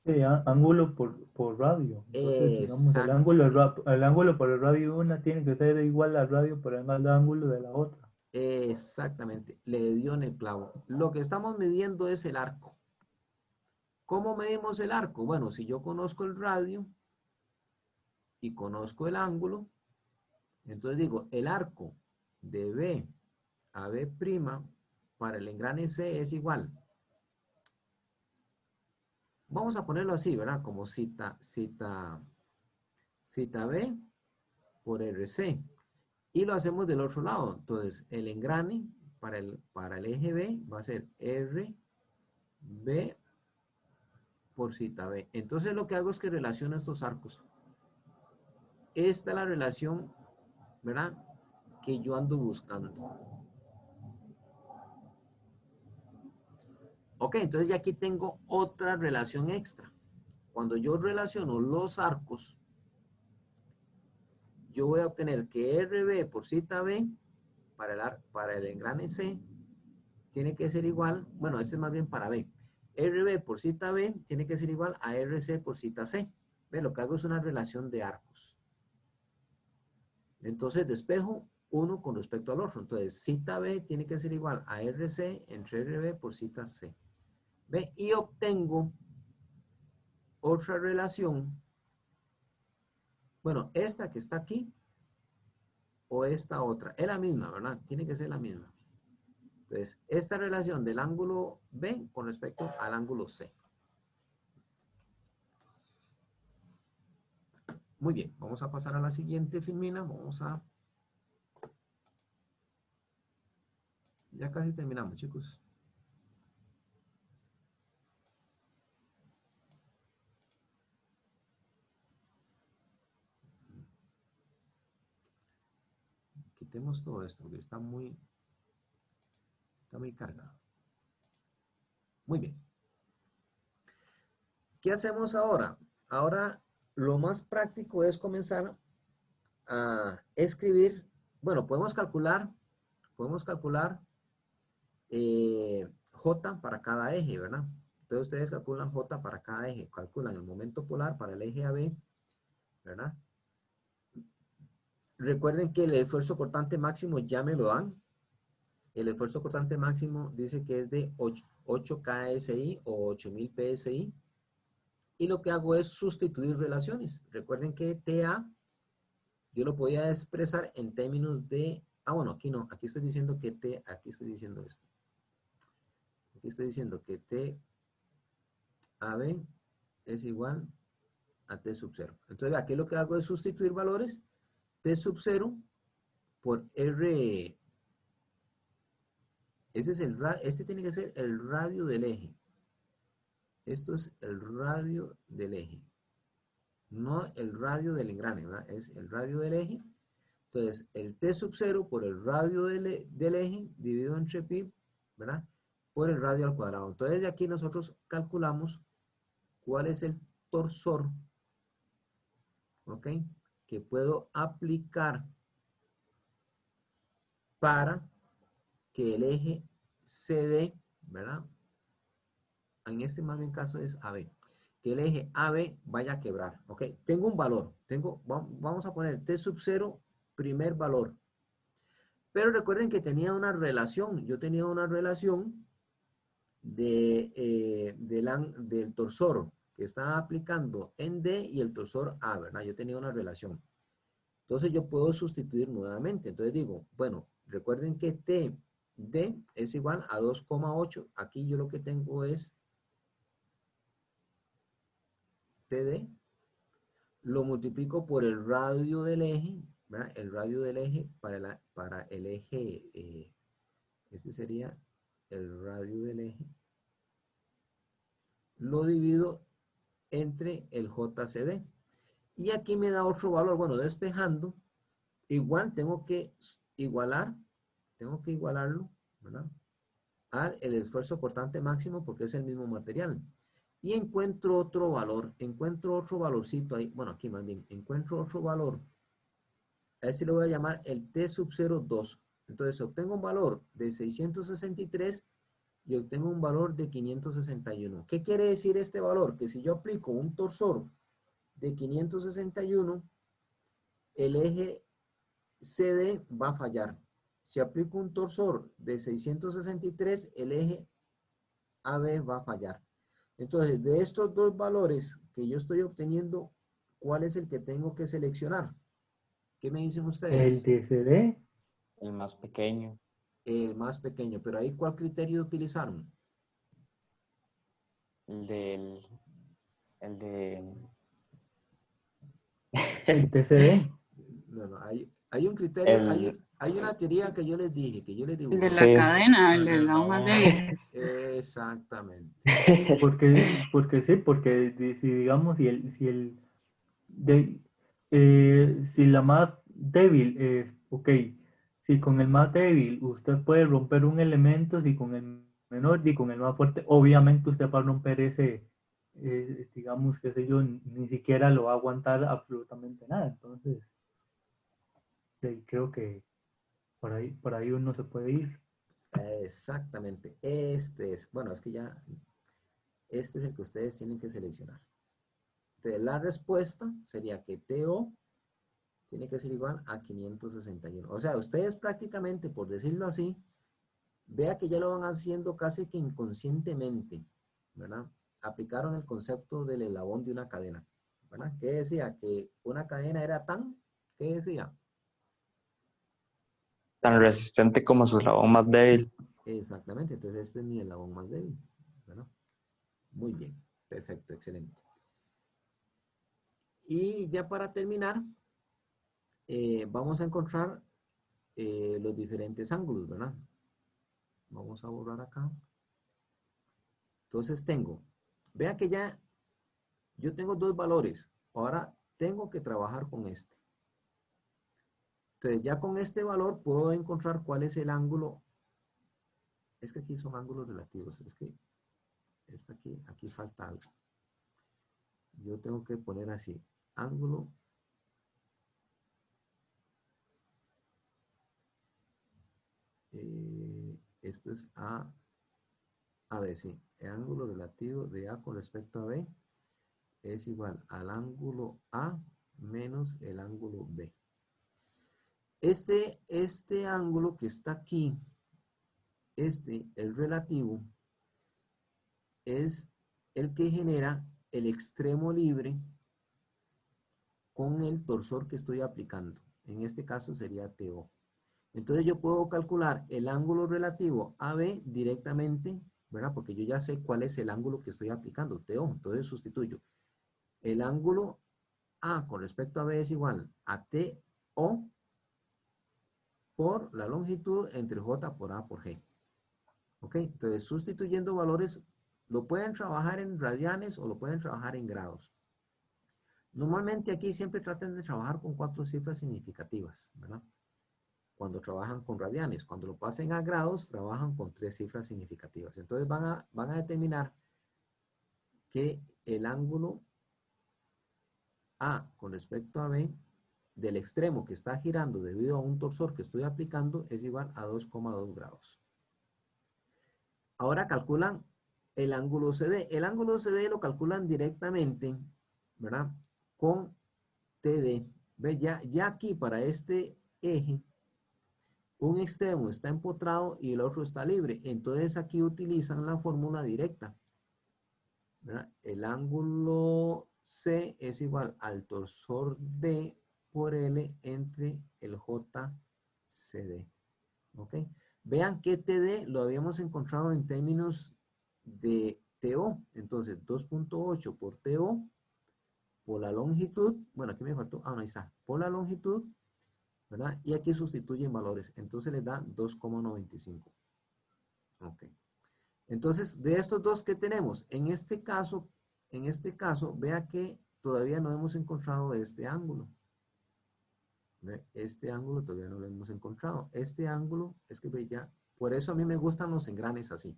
sí, ángulo por radio. Entonces, digamos, Exacto. el ángulo por el radio de una tiene que ser igual al radio por el mal ángulo de la otra. Exactamente. Le dio en el clavo. Lo que estamos midiendo es el arco. ¿Cómo medimos el arco? Bueno, si yo conozco el radio y conozco el ángulo, entonces digo, el arco de B a B' para el engrane C es igual. Vamos a ponerlo así, ¿verdad? Como cita B por RC. Y lo hacemos del otro lado. Entonces, el engrane para el eje B va a ser RB por cita B. Entonces, lo que hago es que relaciono estos arcos. Esta es la relación, ¿verdad? Que yo ando buscando. Ok, entonces ya aquí tengo otra relación extra. Cuando yo relaciono los arcos, yo voy a obtener que RB por cita B para el engrane C tiene que ser igual, bueno, este es más bien para B. RB por cita B tiene que ser igual a RC por cita C. ¿Ve? Lo que hago es una relación de arcos. Entonces despejo uno con respecto al otro. Entonces cita B tiene que ser igual a RC entre RB por cita C. ¿Ve? Y obtengo otra relación. Bueno, esta que está aquí o esta otra. Es la misma, ¿verdad? Tiene que ser la misma. Entonces, esta relación del ángulo B con respecto al ángulo C. Muy bien, vamos a pasar a la siguiente, Filmina. Vamos a... Ya casi terminamos, chicos. Quitemos todo esto, porque está muy cargado. Muy bien. ¿Qué hacemos ahora? Ahora lo más práctico es comenzar a escribir. Bueno, podemos calcular J para cada eje, ¿verdad? Entonces ustedes calculan J para cada eje, calculan el momento polar para el eje AB, ¿verdad? Recuerden que el esfuerzo cortante máximo ya me lo dan. El esfuerzo cortante máximo dice que es de 8 KSI o 8000 PSI. Y lo que hago es sustituir relaciones. Recuerden que TA yo lo podía expresar en términos de... bueno, aquí no. Aquí estoy diciendo que aquí estoy diciendo esto. Aquí estoy diciendo que TAB es igual a T sub 0. Entonces aquí lo que hago es sustituir valores. T sub 0 por R. Este tiene que ser el radio del eje. Esto es el radio del eje. No el radio del engrane, ¿verdad? Es el radio del eje. Entonces, el T sub 0 por el radio del eje dividido entre pi, ¿verdad? Por el radio al cuadrado. Entonces, de aquí nosotros calculamos cuál es el torsor, ¿ok? Que puedo aplicar para que el eje CD, ¿verdad? En este más bien caso es AB. Que el eje AB vaya a quebrar, ¿ok? Tengo un valor. Vamos a poner T sub 0, primer valor. Pero recuerden que tenía una relación. Yo tenía una relación del torsor que estaba aplicando en D y el torsor A, ¿verdad? Yo tenía una relación. Entonces yo puedo sustituir nuevamente. Entonces digo, bueno, recuerden que TD es igual a 2,8. Aquí yo lo que tengo es TD. Lo multiplico por el radio del eje, ¿verdad? El radio del eje para el eje, este sería el radio del eje. Lo divido entre el JCD. Y aquí me da otro valor. Bueno, despejando, igual tengo que igualarlo, ¿verdad? Al el esfuerzo cortante máximo porque es el mismo material. Y encuentro otro valorcito ahí. Bueno, aquí más bien, encuentro otro valor. A ese le voy a llamar el T sub 02. Entonces obtengo un valor de 663 y obtengo un valor de 561. ¿Qué quiere decir este valor? Que si yo aplico un torsor de 561, el eje CD va a fallar. Si aplico un torsor de 663, el eje AB va a fallar. Entonces, de estos dos valores que yo estoy obteniendo, ¿cuál es el que tengo que seleccionar? ¿Qué me dicen El ustedes? DCD, El más pequeño. El más pequeño. Pero ahí, ¿cuál criterio utilizaron? El de... el TCD. No, hay un criterio, El... hay una teoría que yo les dije, El de dibujé. la Sí. cadena, el del lado más débil. Exactamente. Porque si digamos, si la más débil es, ok, si con el más débil usted puede romper un elemento, si con el menor y con el más fuerte, obviamente usted va a romper ese, digamos, qué sé yo, ni siquiera lo va a aguantar absolutamente nada. Entonces, creo que por ahí uno se puede ir. Exactamente. Bueno, es que ya, este es el que ustedes tienen que seleccionar. Entonces, la respuesta sería que TO tiene que ser igual a 561. O sea, ustedes prácticamente, por decirlo así, vea que ya lo van haciendo casi que inconscientemente, ¿verdad? aplicaron el concepto del eslabón de una cadena, ¿verdad? ¿Qué decía? Que una cadena era tan, ¿qué decía? Tan resistente como su eslabón más débil. Exactamente, entonces este es mi eslabón más débil, ¿verdad? Muy bien, perfecto, excelente. Y ya para terminar, vamos a encontrar los diferentes ángulos, ¿verdad? Vamos a borrar acá. Entonces tengo, vea que ya yo tengo dos valores. Ahora tengo que trabajar con este. Entonces ya con este valor puedo encontrar cuál es el ángulo. Es que aquí son ángulos relativos. Es que aquí falta algo. Yo tengo que poner así, ángulo. Esto es A B, sí. El ángulo relativo de A con respecto a B es igual al ángulo A menos el ángulo B. Este ángulo que está aquí, el relativo, es el que genera el extremo libre con el torsor que estoy aplicando. En este caso sería TO. Entonces yo puedo calcular el ángulo relativo AB directamente, ¿verdad? Porque yo ya sé cuál es el ángulo que estoy aplicando, TO. Entonces sustituyo. El ángulo A con respecto a B es igual a TO por la longitud entre J por A por G. ¿Ok? Entonces sustituyendo valores, lo pueden trabajar en radianes o lo pueden trabajar en grados. Normalmente aquí siempre traten de trabajar con 4 cifras significativas, ¿verdad? Cuando trabajan con radianes. Cuando lo pasen a grados, trabajan con 3 cifras significativas. Entonces van a determinar que el ángulo A con respecto a B del extremo que está girando debido a un torsor que estoy aplicando es igual a 2,2 grados. Ahora calculan el ángulo CD. El ángulo CD lo calculan directamente, ¿verdad? Con TD. ¿Ve? Ya aquí para este eje, un extremo está empotrado y el otro está libre. Entonces aquí utilizan la fórmula directa, ¿verdad? El ángulo C es igual al torsor D por L entre el JCD. ¿Ok? Vean que TD lo habíamos encontrado en términos de TO. Entonces 2.8 por TO por la longitud. Bueno, aquí me faltó. Ah, no, ahí está. Por la longitud, ¿verdad? Y aquí sustituyen valores. Entonces les da 2,95. Ok. Entonces, de estos dos que tenemos, en este caso, vea que todavía no hemos encontrado este ángulo. ¿Ve? Este ángulo todavía no lo hemos encontrado. Este ángulo, es que ve ya, por eso a mí me gustan los engranes así.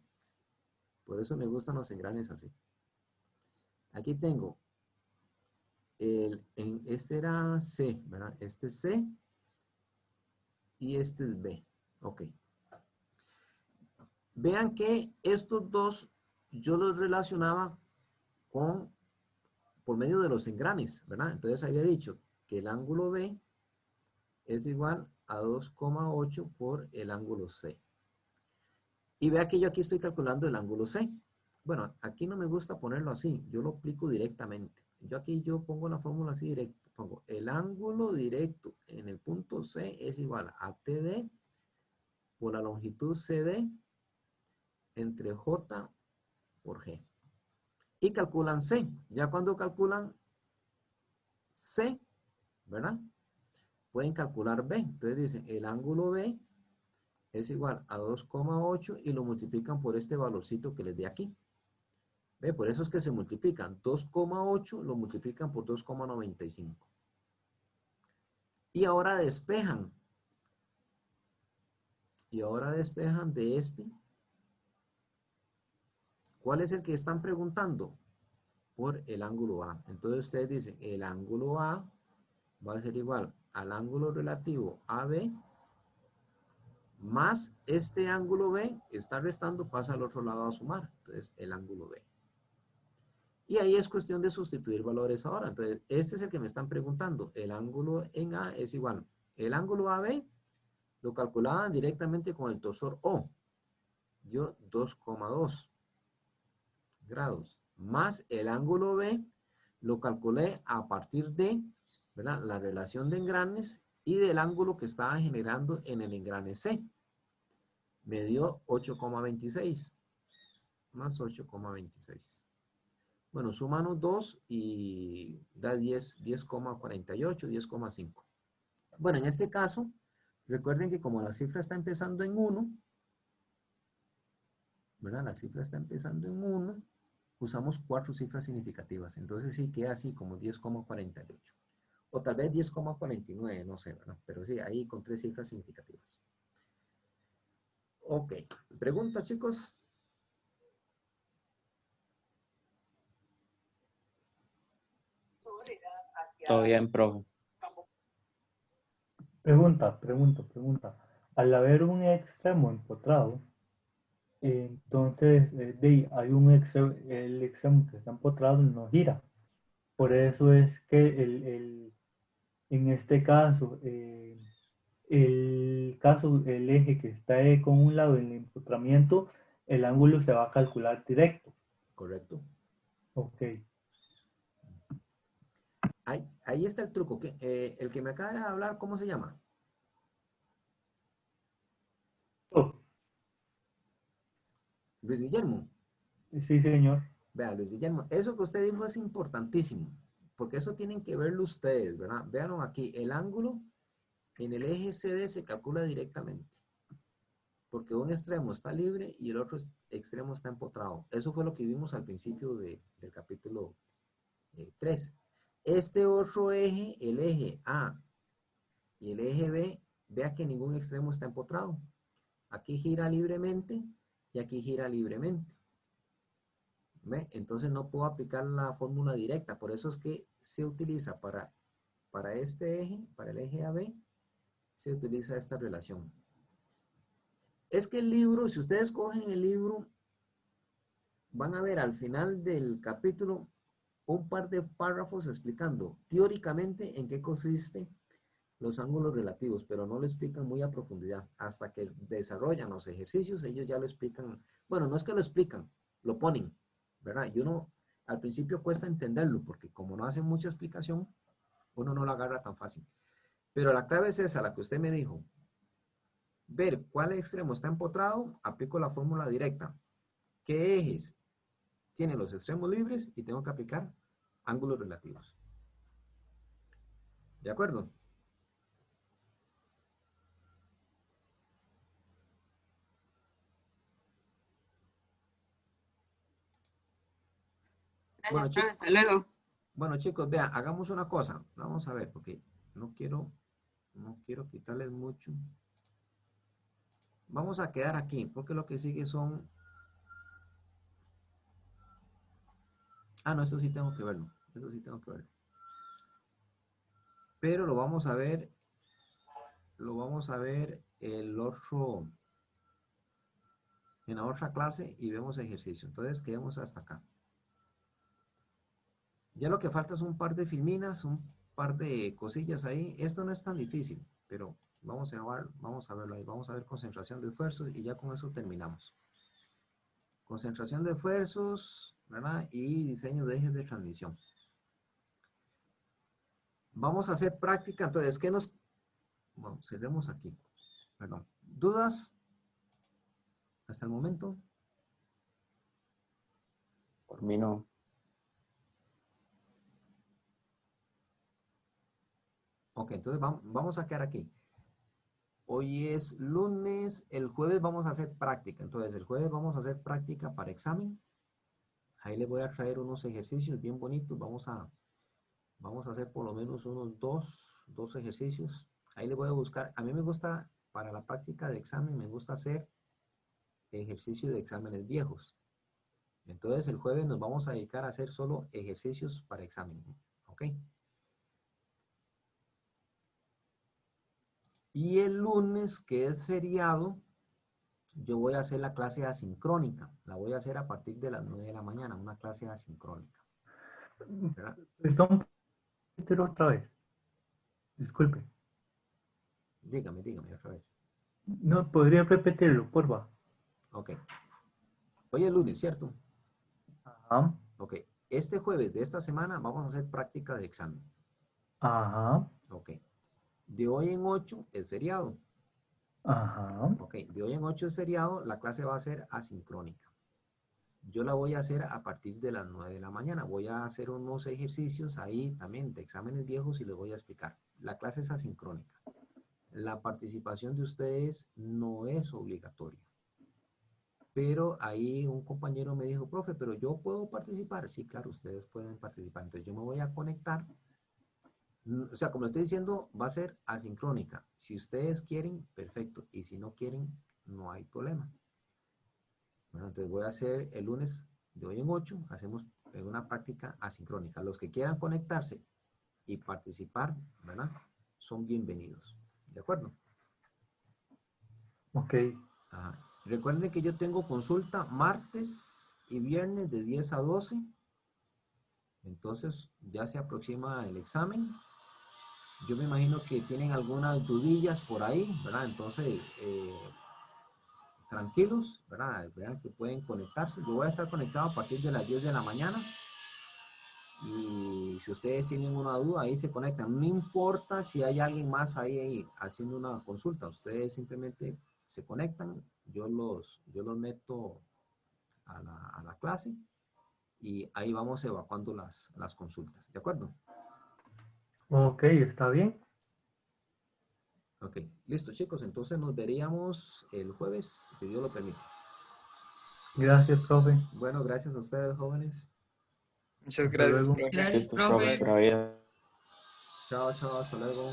Por eso me gustan los engranes así. Aquí tengo, este era C, ¿verdad? Este es C y este es B. Ok. Vean que estos dos yo los relacionaba por medio de los engranes, ¿verdad? Entonces había dicho que el ángulo B es igual a 2,8 por el ángulo C. Y vea que yo aquí estoy calculando el ángulo C. Bueno, aquí no me gusta ponerlo así, yo lo aplico directamente. Yo pongo la fórmula así directa. Pongo el ángulo directo en el punto C es igual a TD por la longitud CD entre J por G. Y calculan C. Ya cuando calculan C, ¿verdad? Pueden calcular B. Entonces dicen, el ángulo B es igual a 2,8 y lo multiplican por este valorcito que les di aquí. ¿Ve? Por eso es que se multiplican. 2,8 lo multiplican por 2,95. Y ahora despejan. Y ahora despejan de este. ¿Cuál es el que están preguntando? Por el ángulo A. Entonces ustedes dicen, el ángulo A va a ser igual al ángulo relativo AB más este ángulo B está restando, pasa al otro lado a sumar. Entonces, el ángulo B. Y ahí es cuestión de sustituir valores ahora. Entonces, este es el que me están preguntando. El ángulo en A es igual. El ángulo AB lo calculaban directamente con el torsor O. Dio 2,2 grados. más el ángulo B, lo calculé a partir de, ¿verdad?, la relación de engranes y del ángulo que estaba generando en el engrane C. Me dio 8,26 más 8,26. Bueno, súmanos 2 y da 10,48, 10,5. Bueno, en este caso, recuerden que como la cifra está empezando en 1, ¿verdad? La cifra está empezando en 1, usamos 4 cifras significativas. Entonces sí queda así como 10,48. O tal vez 10,49, no sé, ¿verdad? Pero sí, ahí con 3 cifras significativas. Ok. ¿Preguntas, chicos? Todo bien, profe. Pregunta. Al haber un extremo empotrado, entonces hay un el extremo que está empotrado no gira. Por eso es que en este caso, el eje que está con un lado en el empotramiento, el ángulo se va a calcular directo. Correcto. Ok. Ahí está el truco. El que me acaba de hablar, ¿cómo se llama? Oh, Luis Guillermo. sí, señor. Vea, Luis Guillermo, eso que usted dijo es importantísimo, porque eso tienen que verlo ustedes, ¿verdad? Véanlo aquí, el ángulo en el eje CD se calcula directamente, porque un extremo está libre y el otro extremo está empotrado. Eso fue lo que vimos al principio del capítulo 3. Este otro eje, el eje A y el eje B, vea que ningún extremo está empotrado. Aquí gira libremente y aquí gira libremente. ¿Ve? Entonces no puedo aplicar la fórmula directa. Por eso es que se utiliza para este eje, para el eje AB, se utiliza esta relación. Es que el libro, si ustedes cogen el libro, van a ver al final del capítulo un par de párrafos explicando teóricamente en qué consiste los ángulos relativos, pero no lo explican muy a profundidad. Hasta que desarrollan los ejercicios, ellos ya lo explican. Bueno, no es que lo explican, lo ponen, ¿verdad? Y uno al principio cuesta entenderlo, porque como no hacen mucha explicación, uno no lo agarra tan fácil. Pero la clave es esa, la que usted me dijo. Ver cuál extremo está empotrado, aplico la fórmula directa. ¿Qué ejes tienen los extremos libres? Y tengo que aplicar ángulos relativos. ¿De acuerdo? Bueno, Gracias, profe. Hasta luego. Bueno, chicos, vean, hagamos una cosa. Vamos a ver, porque no quiero quitarles mucho. Vamos a quedar aquí, porque lo que sigue son... Ah, no, eso sí tengo que verlo. Eso sí tengo que verlo. Pero lo vamos a ver el otro, en la otra clase y vemos ejercicio. Entonces, quedemos hasta acá. Ya lo que falta es un par de filminas, un par de cosillas ahí. Esto no es tan difícil, pero vamos a verlo ahí. Vamos a ver concentración de esfuerzos y ya con eso terminamos. Concentración de esfuerzos, ¿verdad? Y diseño de ejes de transmisión. Vamos a hacer práctica. Entonces, ¿qué nos... Bueno, cerremos aquí. Perdón. ¿Dudas? Hasta el momento. Por mí no. Ok, entonces vamos a quedar aquí. Hoy es lunes, el jueves vamos a hacer práctica. Entonces, el jueves vamos a hacer práctica para examen. Ahí les voy a traer unos ejercicios bien bonitos. Vamos a hacer por lo menos unos dos ejercicios. Ahí les voy a buscar. A mí me gusta, para la práctica de examen, me gusta hacer ejercicios de exámenes viejos. Entonces, el jueves nos vamos a dedicar a hacer solo ejercicios para examen. ¿Ok? Y el lunes, que es feriado, yo voy a hacer la clase asincrónica. La voy a hacer a partir de las 9 de la mañana, una clase asincrónica. ¿Verdad? Perdón, otra vez. Disculpe. Dígame otra vez. No, ¿podría repetirlo, porfa? Ok. Hoy es lunes, ¿cierto? Ajá. Ok, este jueves de esta semana vamos a hacer práctica de examen. Ajá, Ok, de hoy en 8 es feriado. ajá, Ok, de hoy en 8 es feriado, la clase va a ser asincrónica. Yo la voy a hacer a partir de las 9 de la mañana. Voy a hacer unos ejercicios ahí también de exámenes viejos y les voy a explicar. La clase es asincrónica. La participación de ustedes no es obligatoria. Pero ahí un compañero me dijo, profe, pero yo puedo participar. Sí, claro, ustedes pueden participar. Entonces yo me voy a conectar. O sea, como le estoy diciendo, va a ser asincrónica. Si ustedes quieren, perfecto. Y si no quieren, no hay problema. Bueno, entonces voy a hacer el lunes de hoy en 8, hacemos una práctica asincrónica. Los que quieran conectarse y participar, ¿verdad? Son bienvenidos. ¿De acuerdo? ok, Ajá. Recuerden que yo tengo consulta martes y viernes de 10 a 12. Entonces ya se aproxima el examen. Yo me imagino que tienen algunas dudillas por ahí, ¿verdad? Entonces, tranquilos, ¿verdad? Vean que pueden conectarse. Yo voy a estar conectado a partir de las 10 de la mañana. Y si ustedes tienen una duda, ahí se conectan. No importa si hay alguien más ahí haciendo una consulta. Ustedes simplemente se conectan. Yo los meto a la clase y ahí vamos evacuando las consultas. ¿De acuerdo? ok, está bien. Ok, listo chicos. Entonces nos veríamos el jueves, si Dios lo permite. Gracias, profe. Bueno, gracias a ustedes, jóvenes. Muchas Hasta gracias, luego. profe. Gracias, Listo, profe, profe. pura vida. Chao, chao, hasta luego.